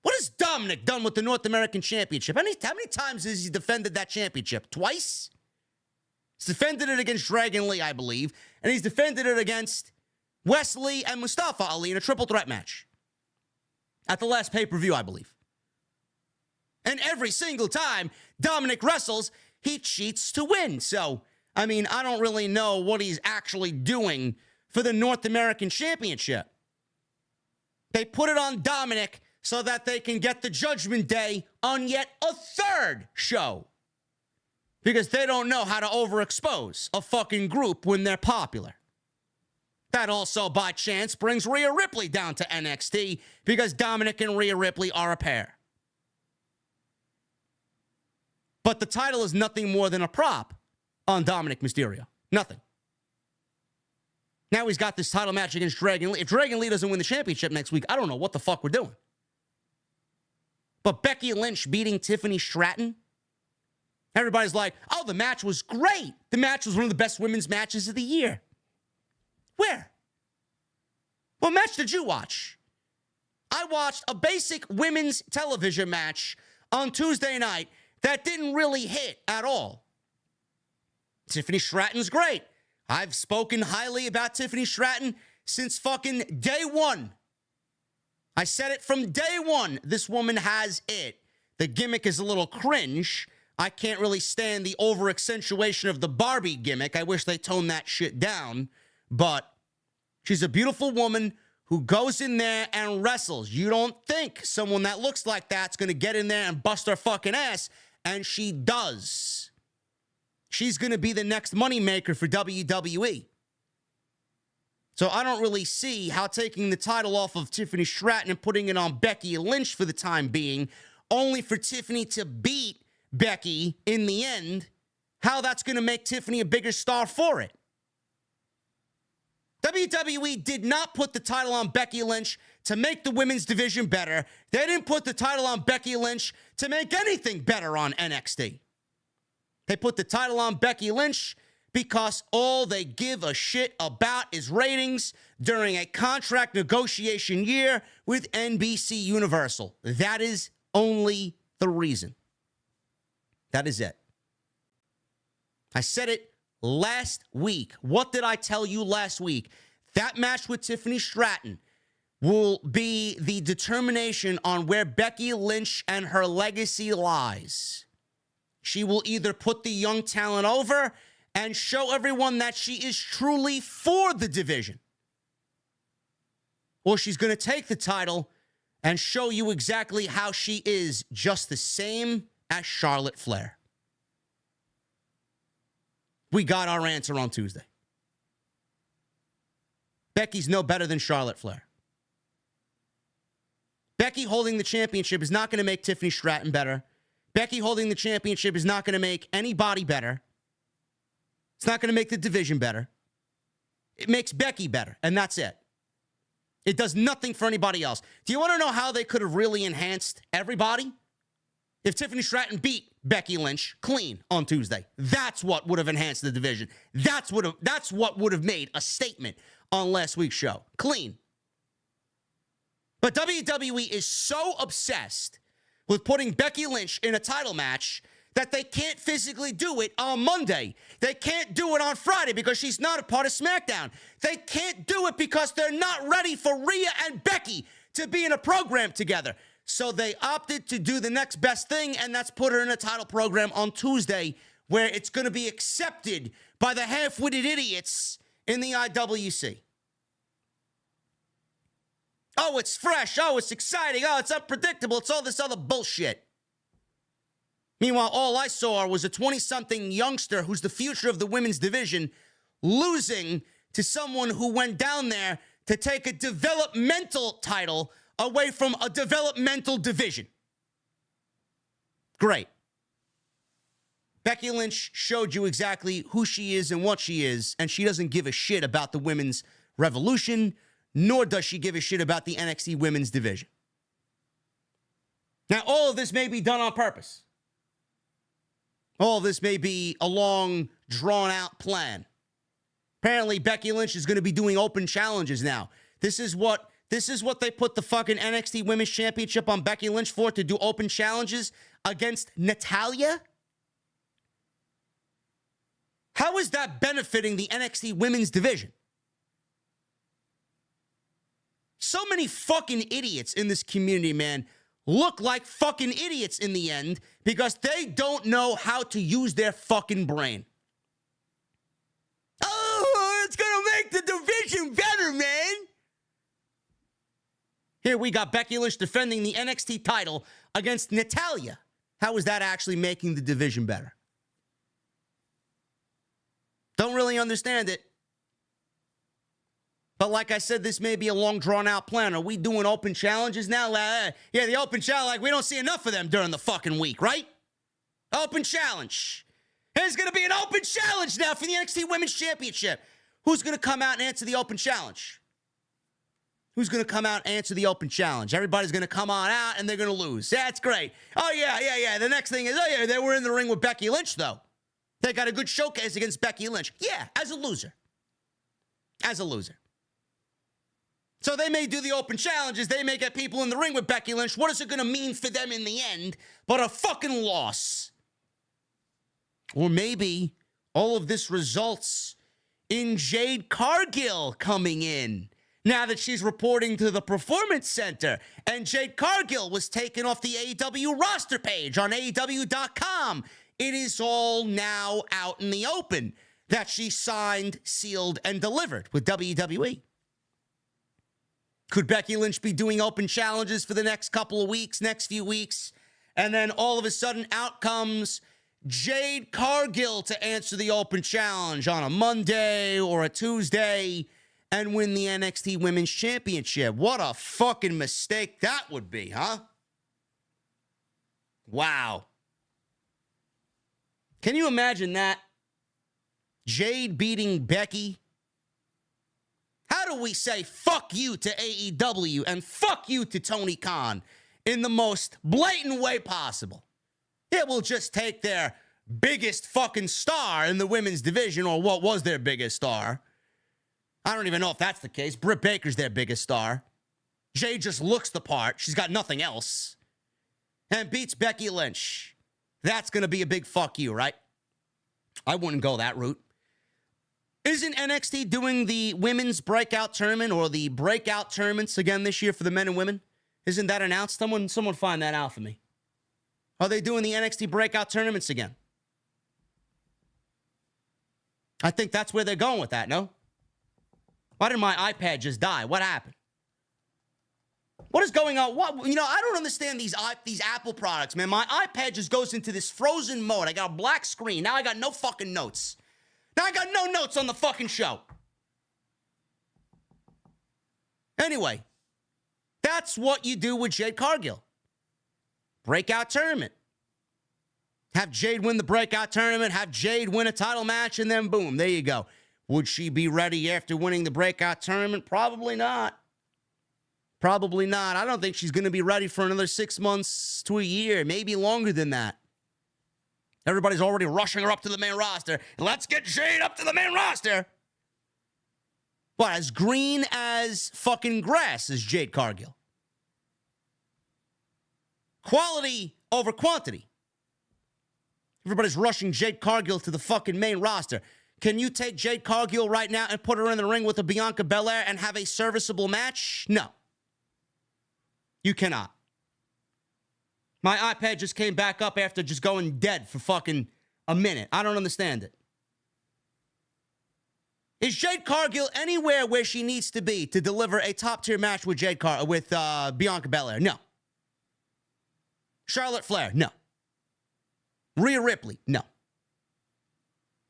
What has Dominik done with the North American Championship? How many times has he defended that championship? Twice? He's defended it against Dragon Lee, I believe, and he's defended it against Wesley and Mustafa Ali in a triple threat match at the last pay-per-view, I believe. And every single time Dominik wrestles, he cheats to win. So, I mean, I don't really know what he's actually doing for the North American Championship. They put it on Dominik so that they can get the Judgment Day on yet a third show. Because they don't know how to overexpose a fucking group when they're popular. That also, by chance, brings Rhea Ripley down to NXT because Dominik and Rhea Ripley are a pair. But the title is nothing more than a prop on Dominik Mysterio. Nothing. Now he's got this title match against Dragon Lee. If Dragon Lee doesn't win the championship next week, I don't know what the fuck we're doing. But Becky Lynch beating Tiffany Stratton, everybody's like, oh, the match was great. The match was one of the best women's matches of the year. Where? What match did you watch? I watched a basic women's television match on Tuesday night that didn't really hit at all. Tiffany Stratton's great. I've spoken highly about Tiffany Stratton since fucking day one. I said it from day one. This woman has it. The gimmick is a little cringe. I can't really stand the over-accentuation of the Barbie gimmick. I wish they toned that shit down. But she's a beautiful woman who goes in there and wrestles. You don't think someone that looks like that's going to get in there and bust her fucking ass. And she does. She's going to be the next moneymaker for WWE. So I don't really see how taking the title off of Tiffany Stratton and putting it on Becky Lynch for the time being, only for Tiffany to beat Becky in the end, how that's going to make Tiffany a bigger star for it. WWE did not put the title on Becky Lynch to make the women's division better. They didn't put the title on Becky Lynch to make anything better on NXT. They put the title on Becky Lynch because all they give a shit about is ratings during a contract negotiation year with NBC Universal. That is only the reason. That is it. I said it last week. What did I tell you last week? That match with Tiffany Stratton will be the determination on where Becky Lynch and her legacy lies. She will either put the young talent over and show everyone that she is truly for the division, or she's going to take the title and show you exactly how she is just the same as Charlotte Flair. We got our answer on Tuesday. Becky's no better than Charlotte Flair. Becky holding the championship is not going to make Tiffany Stratton better. Becky holding the championship is not going to make anybody better. It's not going to make the division better. It makes Becky better, and that's it. It does nothing for anybody else. Do you want to know how they could have really enhanced everybody? If Tiffany Stratton beat Becky Lynch clean on Tuesday, that's what would have enhanced the division. That's what would have made a statement on last week's show. Clean. But WWE is so obsessed with putting Becky Lynch in a title match that they can't physically do it on Monday. They can't do it on Friday because she's not a part of SmackDown. They can't do it because they're not ready for Rhea and Becky to be in a program together. So they opted to do the next best thing, and that's put her in a title program on Tuesday where it's going to be accepted by the half-witted idiots in the IWC. Oh, it's fresh. Oh, it's exciting. Oh, it's unpredictable. It's all this other bullshit. Meanwhile, all I saw was a 20-something youngster who's the future of the women's division losing to someone who went down there to take a developmental title away from a developmental division. Great. Becky Lynch showed you exactly who she is and what she is, and she doesn't give a shit about the women's revolution, nor does she give a shit about the NXT women's division. Now, all of this may be done on purpose. All of this may be a long, drawn-out plan. Apparently, Becky Lynch is going to be doing open challenges now. This is what they put the fucking NXT Women's Championship on Becky Lynch for, to do open challenges against Natalya? How is that benefiting the NXT Women's division? So many fucking idiots in this community, man, look like fucking idiots in the end because they don't know how to use their fucking brain. Oh, it's going to make the division better, man. Here we got Becky Lynch defending the NXT title against Natalya. How is that actually making the division better? Don't really understand it. But like I said, this may be a long, drawn-out plan. Are we doing open challenges now? Yeah, the open challenge, like we don't see enough of them during the fucking week, right? Open challenge. There's going to be an open challenge now for the NXT Women's Championship. Who's going to come out and answer the open challenge? Who's going to come out and answer the open challenge? Everybody's going to come on out and they're going to lose. Yeah, that's great. Oh, yeah. The next thing is, oh, yeah, they were in the ring with Becky Lynch, though. They got a good showcase against Becky Lynch. Yeah, as a loser. As a loser. So they may do the open challenges. They may get people in the ring with Becky Lynch. What is it going to mean for them in the end but a fucking loss? Or maybe all of this results in Jade Cargill coming in now that she's reporting to the Performance Center. And Jade Cargill was taken off the AEW roster page on AEW.com. It is all now out in the open that she signed, sealed, and delivered with WWE. Could Becky Lynch be doing open challenges for the next couple of weeks, next few weeks? And then all of a sudden out comes Jade Cargill to answer the open challenge on a Monday or a Tuesday and win the NXT Women's Championship. What a fucking mistake that would be, huh? Wow. Can you imagine that? Jade beating Becky. How do we say fuck you to AEW and fuck you to Tony Khan in the most blatant way possible? It will just take their biggest fucking star in the women's division, or what was their biggest star. I don't even know if that's the case. Britt Baker's their biggest star. Jade just looks the part. She's got nothing else. And beats Becky Lynch. That's going to be a big fuck you, right? I wouldn't go that route. Isn't NXT doing the women's breakout tournament or the breakout tournaments again this year for the men and women? Isn't that announced? Someone find that out for me. Are they doing the NXT breakout tournaments again? I think that's where they're going with that, no? Why did my iPad just die? What happened? What is going on? I don't understand these Apple products, man. My iPad just goes into this frozen mode. I got a black screen. Now I got no fucking notes. Now I got no notes on the fucking show. Anyway, that's what you do with Jade Cargill. Breakout tournament. Have Jade win the breakout tournament, have Jade win a title match, and then boom, there you go. Would she be ready after winning the breakout tournament? Probably not. Probably not. I don't think she's going to be ready for another 6 months to a year, maybe longer than that. Everybody's already rushing her up to the main roster. Let's get Jade up to the main roster. What, as green as fucking grass is Jade Cargill. Quality over quantity. Everybody's rushing Jade Cargill to the fucking main roster. Can you take Jade Cargill right now and put her in the ring with a Bianca Belair and have a serviceable match? No. You cannot. My iPad just came back up after just going dead for fucking a minute. I don't understand it. Is Jade Cargill anywhere where she needs to be to deliver a top-tier match with Bianca Belair? No. Charlotte Flair? No. Rhea Ripley? No.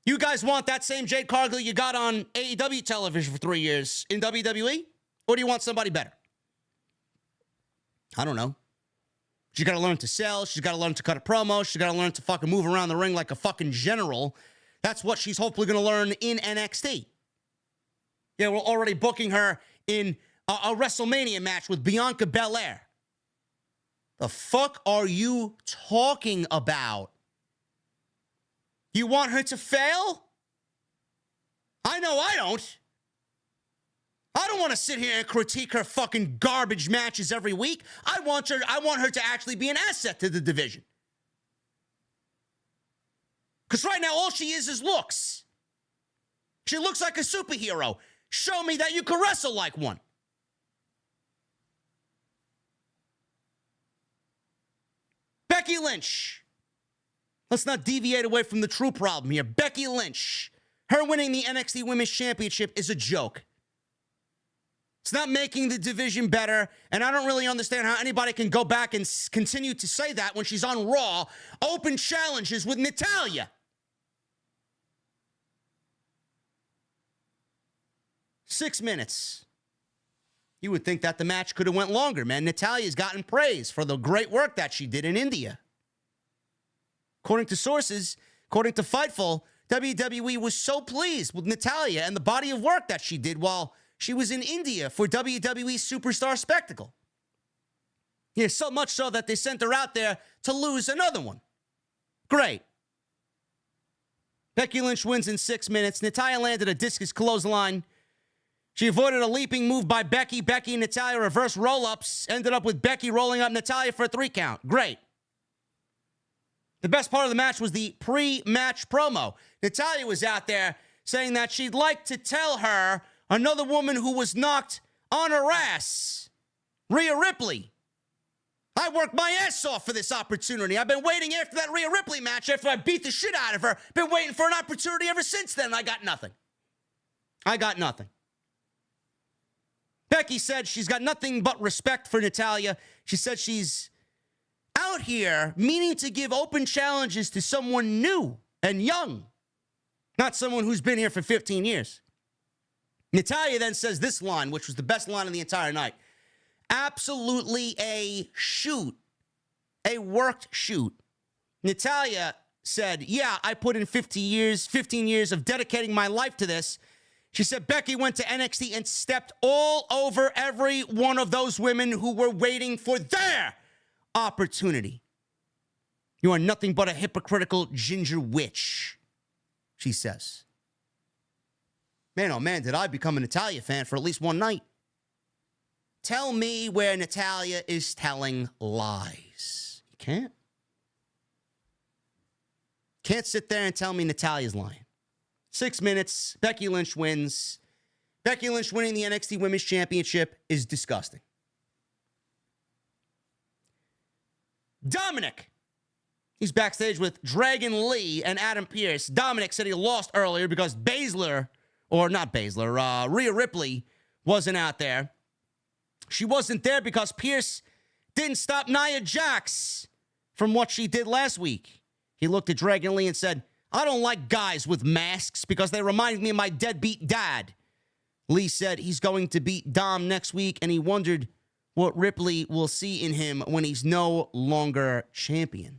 You guys want that same Jade Cargill you got on AEW television for 3 years in WWE? Or do you want somebody better? I don't know. She's got to learn to sell. She's got to learn to cut a promo. She's got to learn to fucking move around the ring like a fucking general. That's what she's hopefully going to learn in NXT. Yeah, we're already booking her in a WrestleMania match with Bianca Belair. The fuck are you talking about? You want her to fail? I know I don't. I don't want to sit here and critique her fucking garbage matches every week. I want her to actually be an asset to the division. Because right now, all she is looks. She looks like a superhero. Show me that you can wrestle like one. Becky Lynch. Let's not deviate away from the true problem here. Becky Lynch. Her winning the NXT Women's Championship is a joke. It's not making the division better, and I don't really understand how anybody can go back and continue to say that when she's on Raw. Open challenges with Natalya. 6 minutes. You would think that the match could have went longer, man. Natalya's gotten praise for the great work that she did in India. According to sources, according to Fightful, WWE was so pleased with Natalya and the body of work that she did while she was in India for WWE Superstar Spectacle. Yeah, so much so that they sent her out there to lose another one. Great. Becky Lynch wins in 6 minutes. Natalya landed a discus clothesline. She avoided a leaping move by Becky. Becky and Natalya reverse roll-ups. Ended up with Becky rolling up Natalya for a 3 count. Great. The best part of the match was the pre-match promo. Natalya was out there saying that she'd like to tell her another woman who was knocked on her ass, Rhea Ripley. I worked my ass off for this opportunity. I've been waiting after that Rhea Ripley match after I beat the shit out of her. Been waiting for an opportunity ever since then, and I got nothing. Becky said she's got nothing but respect for Natalya. She said she's out here meaning to give open challenges to someone new and young, not someone who's been here for 15 years. Natalya then says this line, which was the best line of the entire night. Absolutely a shoot, a worked shoot. Natalya said, yeah, I put in 15 years of dedicating my life to this. She said Becky went to NXT and stepped all over every one of those women who were waiting for their opportunity. You are nothing but a hypocritical ginger witch, she says. Man, oh man, did I become a Natalya fan for at least one night. Tell me where Natalya is telling lies. You can't. Can't sit there and tell me Natalya's lying. 6 minutes, Becky Lynch wins. Becky Lynch winning the NXT Women's Championship is disgusting. Dominik. He's backstage with Dragon Lee and Adam Pearce. Dominik said he lost earlier because Rhea Ripley wasn't out there. She wasn't there because Pearce didn't stop Nia Jax from what she did last week. He looked at Dragon Lee and said, I don't like guys with masks because they remind me of my deadbeat dad. Lee said he's going to beat Dom next week, and he wondered what Ripley will see in him when he's no longer champion.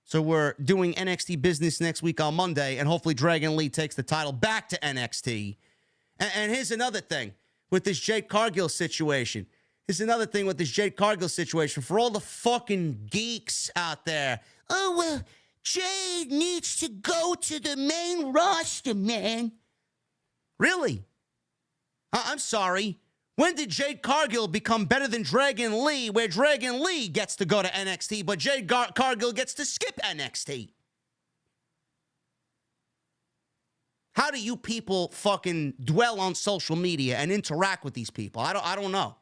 So we're doing NXT business next week on Monday, and hopefully Dragon Lee takes the title back to NXT. And here's another thing with this Jade Cargill situation. For all the fucking geeks out there. Oh, well, Jade needs to go to the main roster, man. Really? I'm sorry. When did Jade Cargill become better than Dragon Lee, where Dragon Lee gets to go to NXT, but Jade Cargill gets to skip NXT? How do you people fucking dwell on social media and interact with these people? I don't know.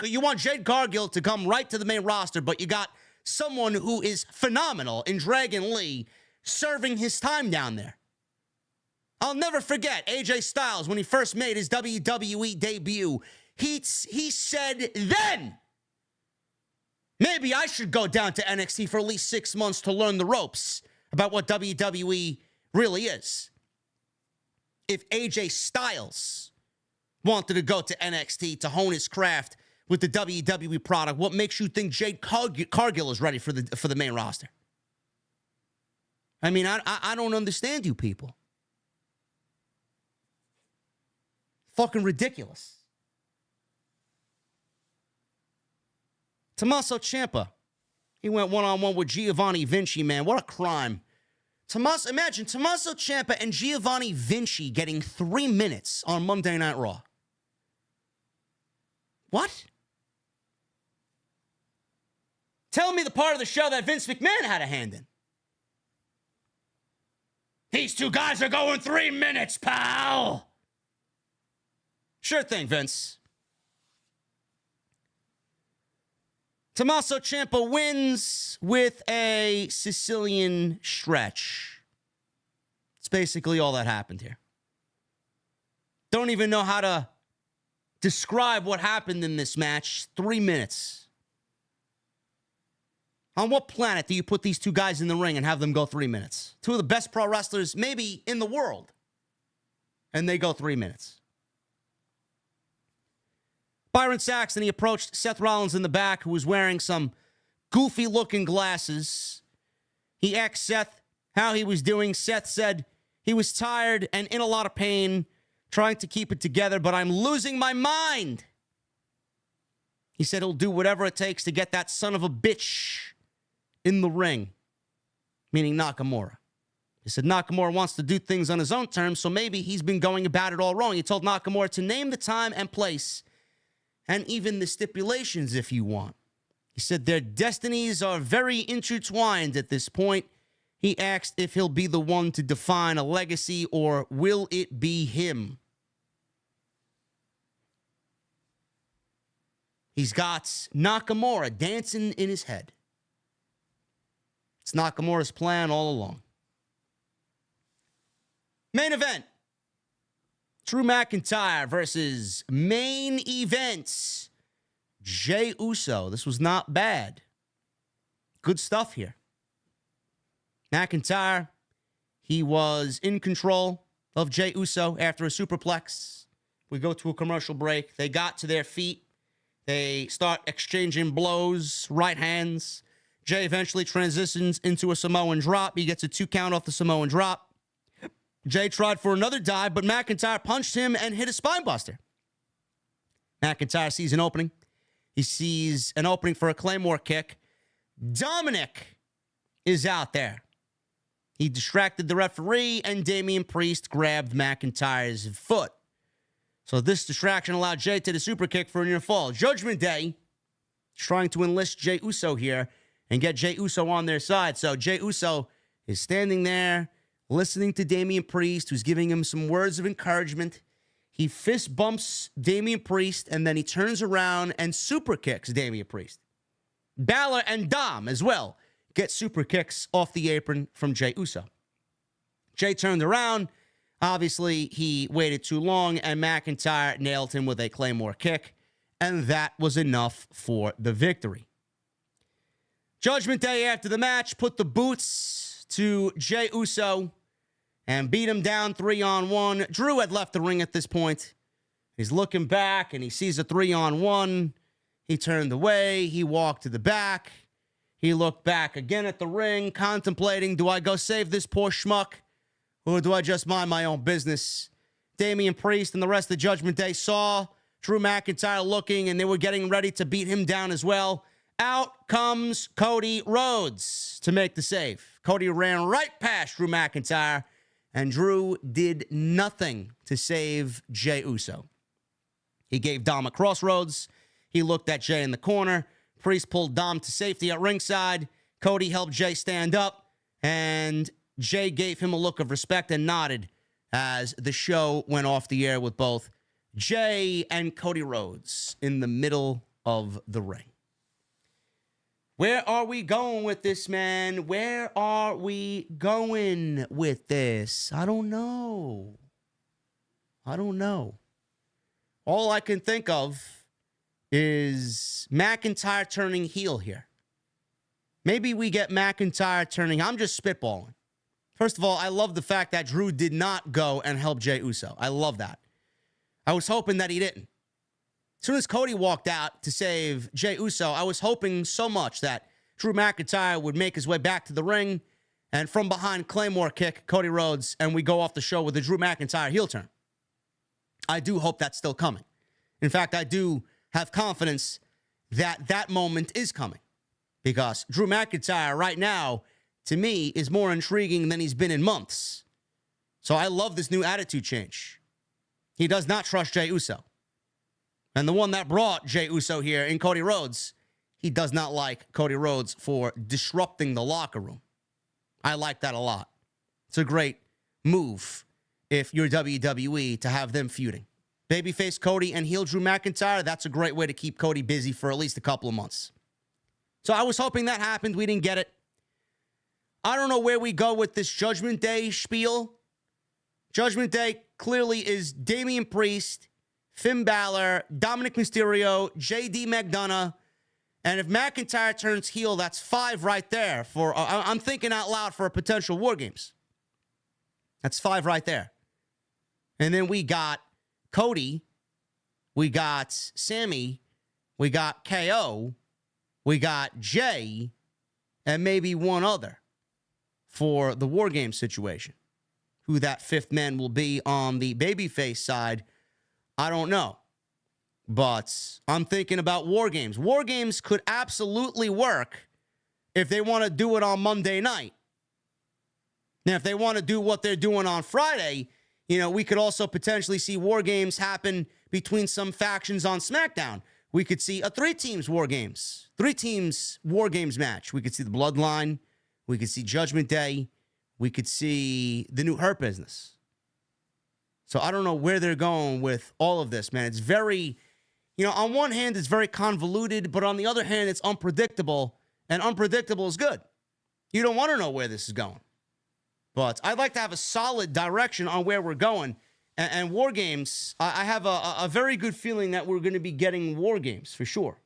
You want Jade Cargill to come right to the main roster, but you got someone who is phenomenal in Dragon Lee serving his time down there. I'll never forget AJ Styles when he first made his WWE debut. He said then, maybe I should go down to NXT for at least 6 months to learn the ropes about what WWE really is. If AJ Styles wanted to go to NXT to hone his craft with the WWE product, what makes you think Jade Cargill is ready for the main roster? I mean, I don't understand you people. Fucking ridiculous. Tommaso Ciampa. He went one-on-one with Giovanni Vinci, man. What a crime. Imagine Tommaso Ciampa and Giovanni Vinci getting 3 minutes on Monday Night Raw. What? Tell me the part of the show that Vince McMahon had a hand in. These two guys are going 3 minutes, pal. Sure thing, Vince. Tommaso Ciampa wins with a Sicilian stretch. It's basically all that happened here. Don't even know how to describe what happened in this match. 3 minutes. On what planet do you put these two guys in the ring and have them go 3 minutes? Two of the best pro wrestlers maybe in the world. And they go 3 minutes. Byron Saxton, he approached Seth Rollins in the back, who was wearing some goofy-looking glasses. He asked Seth how he was doing. Seth said he was tired and in a lot of pain, trying to keep it together, but I'm losing my mind. He said he'll do whatever it takes to get that son of a bitch in the ring, meaning Nakamura. He said Nakamura wants to do things on his own terms, so maybe he's been going about it all wrong. He told Nakamura to name the time and place and even the stipulations if you want. He said their destinies are very intertwined at this point. He asked if he'll be the one to define a legacy or will it be him? He's got Nakamura dancing in his head. It's Nakamura's plan all along. Main event. Drew McIntyre versus main events. Jey Uso. This was not bad. Good stuff here. McIntyre, he was in control of Jey Uso after a superplex. We go to a commercial break. They got to their feet. They start exchanging blows, right hands. Jey eventually transitions into a Samoan drop. He gets a 2 count off the Samoan drop. Jey tried for another dive, but McIntyre punched him and hit a spine buster. McIntyre sees an opening. He sees an opening for a Claymore kick. Dominik is out there. He distracted the referee, and Damian Priest grabbed McIntyre's foot. So this distraction allowed Jey to the super kick for a near fall. Judgment Day is trying to enlist Jey Uso here, and get Jey Uso on their side. So Jey Uso is standing there listening to Damian Priest, who's giving him some words of encouragement. He fist bumps Damian Priest, and then he turns around and super kicks Damian Priest. Balor and Dom as well get super kicks off the apron from Jey Uso. Jey turned around. Obviously, he waited too long, and McIntyre nailed him with a Claymore kick, and that was enough for the victory. Judgment Day after the match put the boots to Jey Uso and beat him down 3-on-1. Drew had left the ring at this point. He's looking back, and he sees a 3-on-1. He turned away. He walked to the back. He looked back again at the ring, contemplating, do I go save this poor schmuck, or do I just mind my own business? Damian Priest and the rest of Judgment Day saw Drew McIntyre looking, and they were getting ready to beat him down as well. Out comes Cody Rhodes to make the save. Cody ran right past Drew McIntyre, and Drew did nothing to save Jey Uso. He gave Dom a crossroads. He looked at Jey in the corner. Priest pulled Dom to safety at ringside. Cody helped Jey stand up, and Jey gave him a look of respect and nodded as the show went off the air with both Jey and Cody Rhodes in the middle of the ring. Where are we going with this, man? Where are we going with this? I don't know. All I can think of is McIntyre turning heel here. Maybe we get McIntyre turning. I'm just spitballing. First of all, I love the fact that Drew did not go and help Jey Uso. I love that. I was hoping that he didn't. As soon as Cody walked out to save Jey Uso, I was hoping so much that Drew McIntyre would make his way back to the ring and from behind Claymore kick Cody Rhodes, and we go off the show with the Drew McIntyre heel turn. I do hope that's still coming. In fact, I do have confidence that that moment is coming, because Drew McIntyre right now, to me, is more intriguing than he's been in months. So I love this new attitude change. He does not trust Jey Uso. And the one that brought Jey Uso here in Cody Rhodes, he does not like Cody Rhodes for disrupting the locker room. I like that a lot. It's a great move if you're WWE to have them feuding. Babyface Cody and heel Drew McIntyre, that's a great way to keep Cody busy for at least a couple of months. So I was hoping that happened. We didn't get it. I don't know where we go with this Judgment Day spiel. Judgment Day clearly is Damian Priest, Finn Balor, Dominik Mysterio, JD McDonough, and if McIntyre turns heel, that's 5 right there. I'm thinking out loud for a potential War Games. That's 5 right there. And then we got Cody, we got Sami, we got KO, we got Jey, and maybe one other for the War Games situation. Who that 5th man will be on the babyface side, I don't know. But I'm thinking about War Games. War Games could absolutely work if they want to do it on Monday night. Now, if they want to do what they're doing on Friday, we could also potentially see War Games happen between some factions on SmackDown. We could see a 3-teams War Games. 3-teams War Games match. We could see the Bloodline. We could see Judgment Day. We could see the New Hurt Business. So I don't know where they're going with all of this, man. It's very, on one hand, it's very convoluted, but on the other hand, it's unpredictable, and unpredictable is good. You don't want to know where this is going. But I'd like to have a solid direction on where we're going. And War Games, I have a very good feeling that we're going to be getting War Games for sure.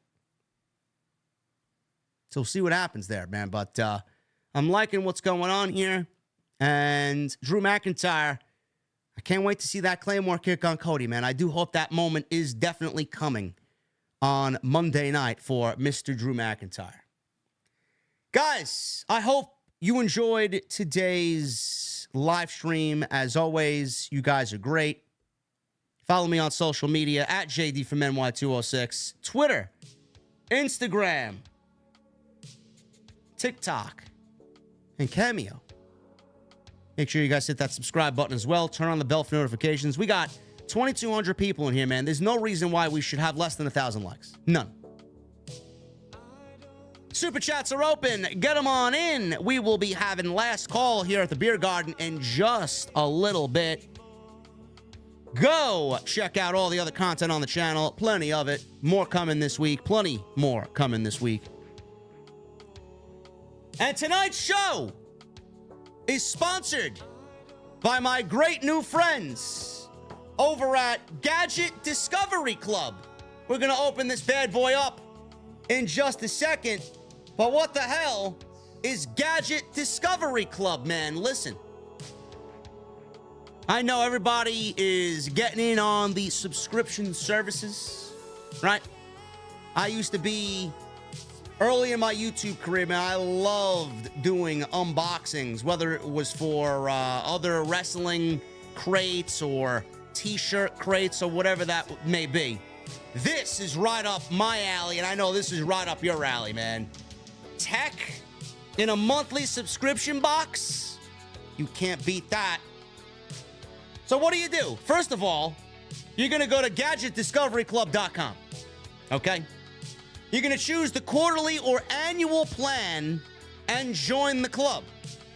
So we'll see what happens there, man. But I'm liking what's going on here. And Drew McIntyre, I can't wait to see that Claymore kick on Cody, man. I do hope that moment is definitely coming on Monday night for Mr. Drew McIntyre. Guys, I hope you enjoyed today's live stream. As always, you guys are great. Follow me on social media at JDfromNY206. Twitter, Instagram, TikTok, and Cameo. Make sure you guys hit that subscribe button as well. Turn on the bell for notifications. We got 2,200 people in here, man. There's no reason why we should have less than 1,000 likes. None. Super chats are open. Get them on in. We will be having last call here at the Beer Garden in just a little bit. Go check out all the other content on the channel. Plenty of it. More coming this week. Plenty more coming this week. And tonight's show is sponsored by my great new friends over at Gadget Discovery Club. We're going to open this bad boy up in just a second. But what the hell is Gadget Discovery Club, man? Listen. I know everybody is getting in on the subscription services, right? I used to be, early in my YouTube career, man, I loved doing unboxings, whether it was for other wrestling crates or t-shirt crates or whatever that may be. This is right up my alley, and I know this is right up your alley, man. Tech in a monthly subscription box? You can't beat that. So what do? First of all, you're going to go to GadgetDiscoveryClub.com, okay? You're going to choose the quarterly or annual plan and join the club.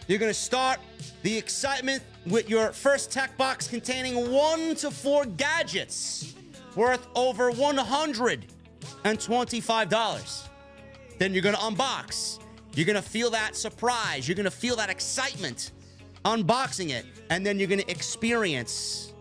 You're going to start the excitement with your first tech box containing 1 to 4 gadgets worth over $125. Then you're going to unbox. You're going to feel that surprise. You're going to feel that excitement unboxing it, and then you're going to experience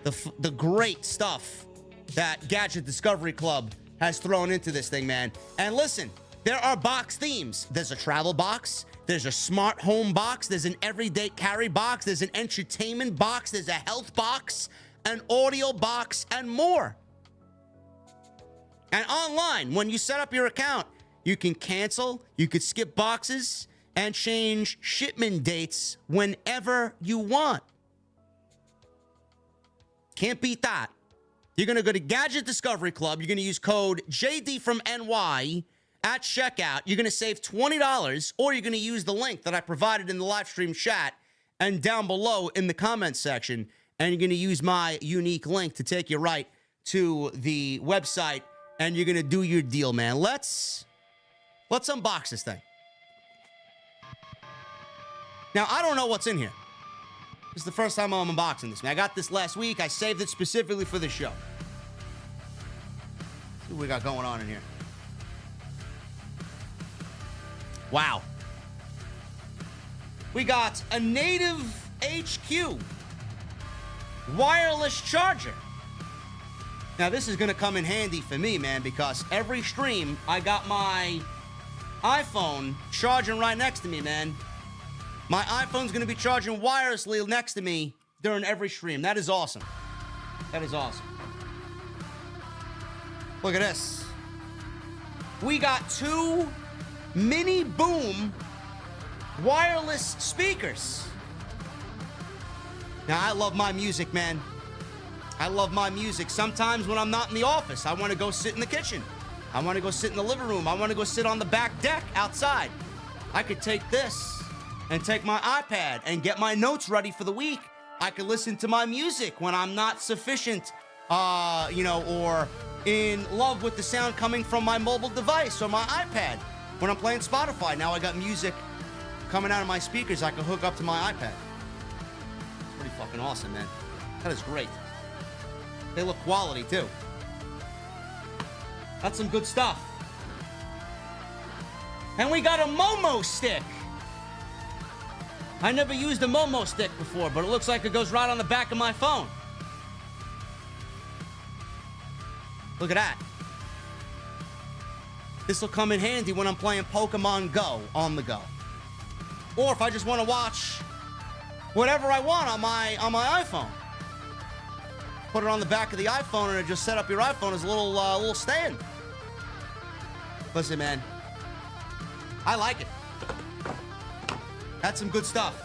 the great stuff that Gadget Discovery Club has thrown into this thing, man. And listen, there are box themes. There's a travel box, there's a smart home box, there's an everyday carry box, there's an entertainment box, there's a health box, an audio box, and more. And online, when you set up your account, you can cancel, you could skip boxes, and change shipment dates whenever you want. Can't beat that. You're going to go to Gadget Discovery Club. You're going to use code JDfromNY at checkout. You're going to save $20, or you're going to use the link that I provided in the live stream chat and down below in the comments section. And you're going to use my unique link to take you right to the website, and you're going to do your deal, man. Let's unbox this thing. Now, I don't know what's in here. This is the first time I'm unboxing this, man. I got this last week. I saved it specifically for the show. Let's see what we got going on in here. Wow. We got a native HQ wireless charger. Now, this is going to come in handy for me, man, because every stream, I got my iPhone charging right next to me, man. My iPhone's going to be charging wirelessly next to me during every stream. That is awesome. That is awesome. Look at this. We got 2 mini boom wireless speakers. Now, I love my music, man. I love my music. Sometimes when I'm not in the office, I want to go sit in the kitchen. I want to go sit in the living room. I want to go sit on the back deck outside. I could take this and take my iPad and get my notes ready for the week. I could listen to my music when I'm not sufficient, or in love with the sound coming from my mobile device or my iPad when I'm playing Spotify. Now I got music coming out of my speakers I can hook up to my iPad. It's pretty fucking awesome, man. That is great. They look quality, too. That's some good stuff. And we got a Momo stick. I never used a Momo stick before, but it looks like it goes right on the back of my phone. Look at that. This will come in handy when I'm playing Pokemon Go on the go. Or if I just want to watch whatever I want on my iPhone. Put it on the back of the iPhone and it just set up your iPhone as a little stand. Listen, man. I like it. That's some good stuff.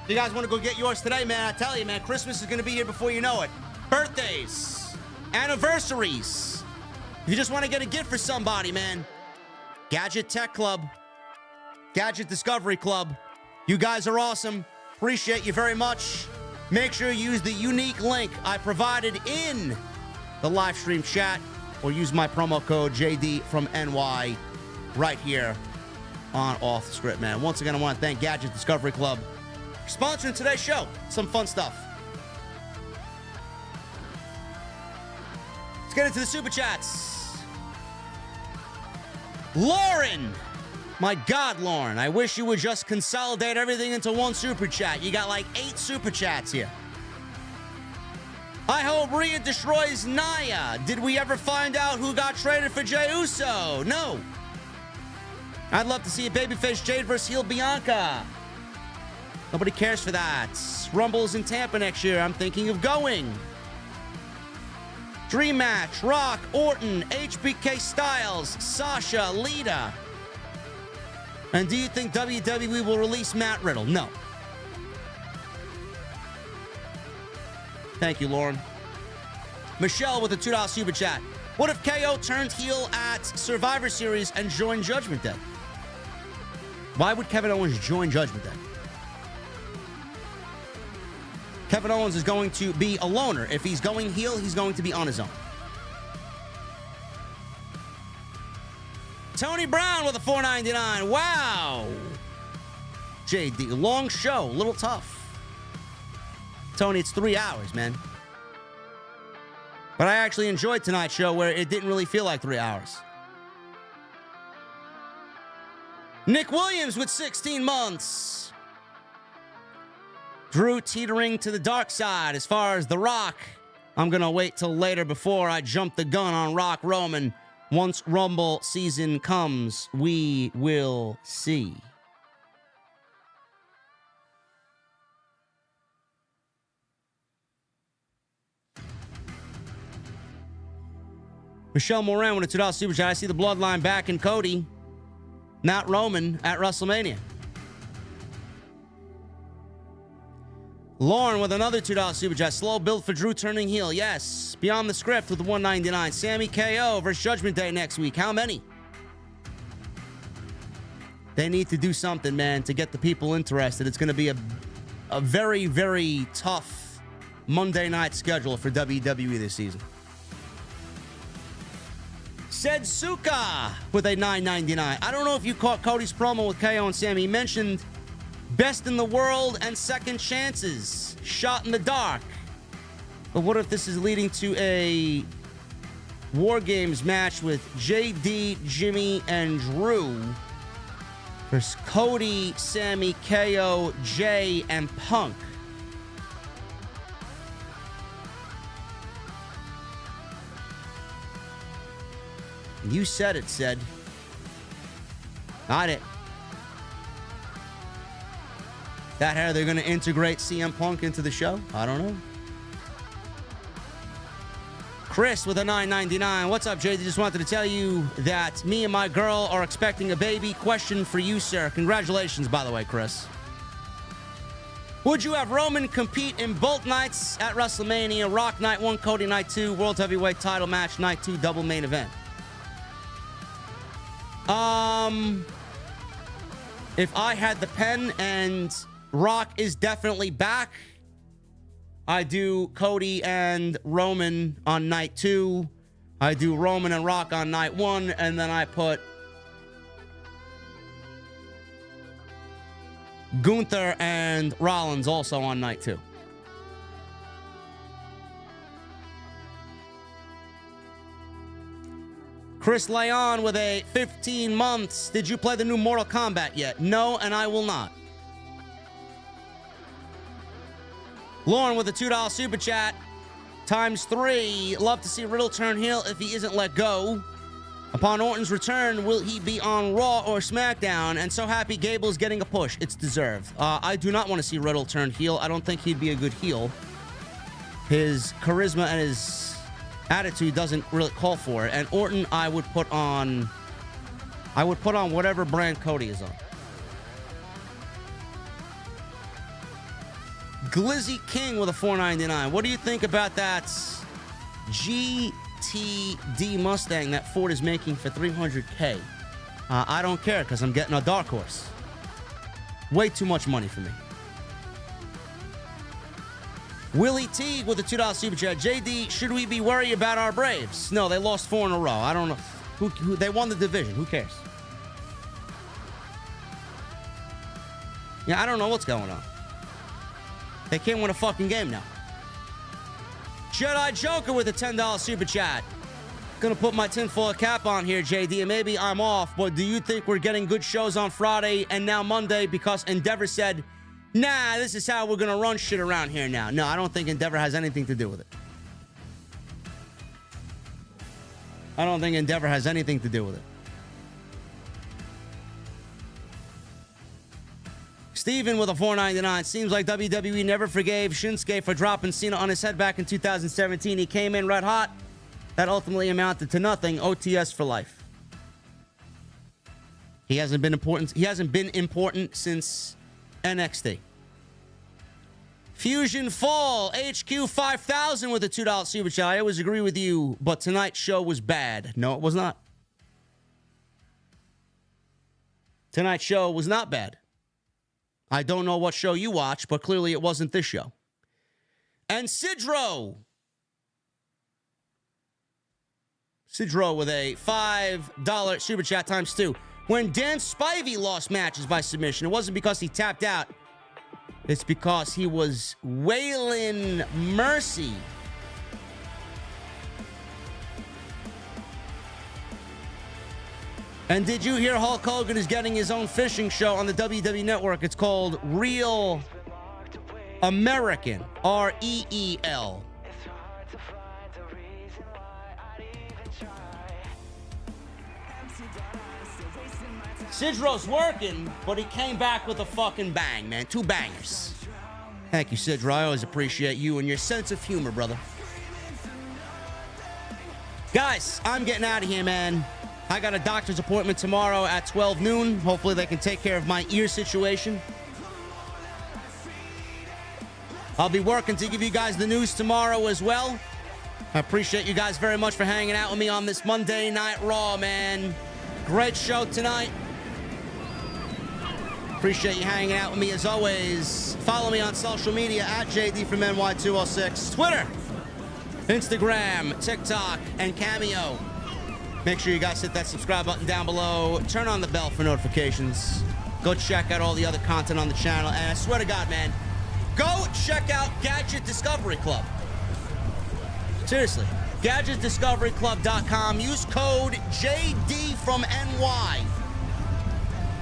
If you guys want to go get yours today, man, I tell you, man, Christmas is going to be here before you know it. Birthdays, anniversaries. If you just want to get a gift for somebody, man, Gadget Tech Club, Gadget Discovery Club, you guys are awesome. Appreciate you very much. Make sure you use the unique link I provided in the live stream chat, or use my promo code JD from NY right here on Off the Script, man. Once again, I want to thank Gadget Discovery Club for sponsoring today's show. Some fun stuff. Let's get into the Super Chats. Lauren. My God, Lauren. I wish you would just consolidate everything into one Super Chat. You got like 8 Super Chats here. I hope Rhea destroys Nia. Did we ever find out who got traded for Jey Uso? No. I'd love to see a babyface Jade versus heel Bianca. Nobody cares for that. Rumble's in Tampa next year. I'm thinking of going. Dream match, Rock, Orton, HBK Styles, Sasha, Lita. And do you think WWE will release Matt Riddle? No. Thank you, Lauren. Michelle with a $2 Super Chat. What if KO turned heel at Survivor Series and joined Judgment Day? Why would Kevin Owens join Judgment Day? Kevin Owens is going to be a loner. If he's going heel, he's going to be on his own. Tony Brown with a $4.99. Wow. JD, long show, a little tough. Tony, it's 3 hours, man. But I actually enjoyed tonight's show where it didn't really feel like 3 hours. Nick Williams with 16 months. Drew teetering to the dark side. As far as The Rock, I'm going to wait till later before I jump the gun on Rock Roman. Once Rumble season comes, we will see. Michelle Moran with a $2 Super Chat. I see the bloodline back in Cody, not Roman, at WrestleMania. Lauren with another $2 Super Chat. Slow build for Drew turning heel. Yes. Beyond the Script with the $1.99. Sami KO versus Judgment Day next week. How many? They need to do something, man, to get the people interested. It's going to be a very, very tough Monday night schedule for WWE this season. Said Suka with a $9.99. I don't know if you caught Cody's promo with KO and Sami. He mentioned best in the world and second chances. Shot in the dark. But what if this is leading to a War Games match with JD, Jimmy, and Drew versus Cody, Sami, KO, Jay, and Punk? You said it, said. Got it. That how they're going to integrate CM Punk into the show? I don't know. Chris with a $9.99. What's up, Jay? Just wanted to tell you that me and my girl are expecting a baby. Question for you, sir. Congratulations, by the way, Chris. Would you have Roman compete in both nights at WrestleMania? Rock Night 1, Cody Night 2, World Heavyweight Title Match Night 2, double main event. If I had the pen and Rock is definitely back, I do Cody and Roman on night 2. I do Roman and Rock on night 1, and then I put Gunther and Rollins also on night 2. Chris Leon with a 15 months. Did you play the new Mortal Kombat yet? No, and I will not. Lauren with a $2 Super Chat. ×3. Love to see Riddle turn heel if he isn't let go. Upon Orton's return, will he be on Raw or SmackDown? And so happy Gable's getting a push. It's deserved. I do not want to see Riddle turn heel. I don't think he'd be a good heel. His charisma and his attitude doesn't really call for it. And Orton, I would put on whatever brand Cody is on. Glizzy King with a $4.99. What do you think about that GTD Mustang that Ford is making for $300K? I don't care because I'm getting a dark horse. Way too much money for me. Willie T with a $2 Super Chat. JD, should we be worried about our Braves? No, they lost 4 in a row. I don't know. Who they won the division. Who cares? Yeah, I don't know what's going on. They can't win a fucking game now. Jedi Joker with a $10 super chat. Gonna put my tinfoil cap on here, JD, and maybe I'm off, but do you think we're getting good shows on Friday and now Monday because Endeavor said, nah, this is how we're gonna run shit around here now? No, I don't think Endeavor has anything to do with it. I don't think Endeavor has anything to do with it. Steven with a $4.99. Seems like WWE never forgave Shinsuke for dropping Cena on his head back in 2017. He came in red hot. That ultimately amounted to nothing. OTS for life. He hasn't been important. He hasn't been important since NXT. Fusion Fall HQ 5000 with a $2 super chat. I always agree with you, but tonight's show was bad. No, it was not. Tonight's show was not bad. I don't know what show you watched, but clearly it wasn't this show. And Sidro with a $5 super chat times 2. When Dan Spivey lost matches by submission, it wasn't because he tapped out. It's because he was wailing mercy. And did you hear Hulk Hogan is getting his own fishing show on the WWE Network? It's called Real American. REEL. Sidro's working, but he came back with a fucking bang, man. 2 bangers. Thank you, Sidro. I always appreciate you and your sense of humor, brother. Guys, I'm getting out of here, man. I got a doctor's appointment tomorrow at 12 noon. Hopefully they can take care of my ear situation. I'll be working to give you guys the news tomorrow as well. I appreciate you guys very much for hanging out with me on this Monday Night Raw, man. Great show tonight. Appreciate you hanging out with me as always. Follow me on social media at JDfromNY206. Twitter, Instagram, TikTok, and Cameo. Make sure you guys hit that subscribe button down below. Turn on the bell for notifications. Go check out all the other content on the channel. And I swear to God, man, go check out Gadget Discovery Club. Seriously. GadgetDiscoveryClub.com. Use code JDfromNY.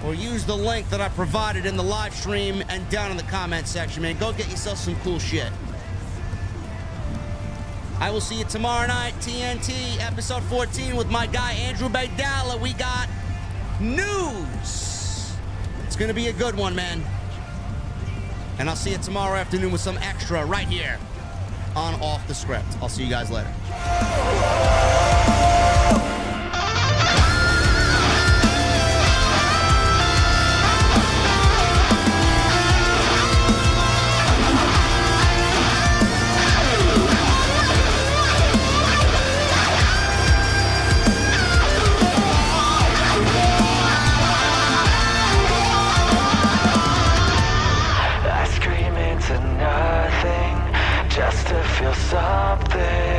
Or use the link that I provided in the live stream and down in the comment section, man. Go get yourself some cool shit. I will see you tomorrow night, TNT, episode 14, with my guy, Andrew Baydala. We got news. It's going to be a good one, man. And I'll see you tomorrow afternoon with some extra right here on Off the Script. I'll see you guys later. Just to feel something.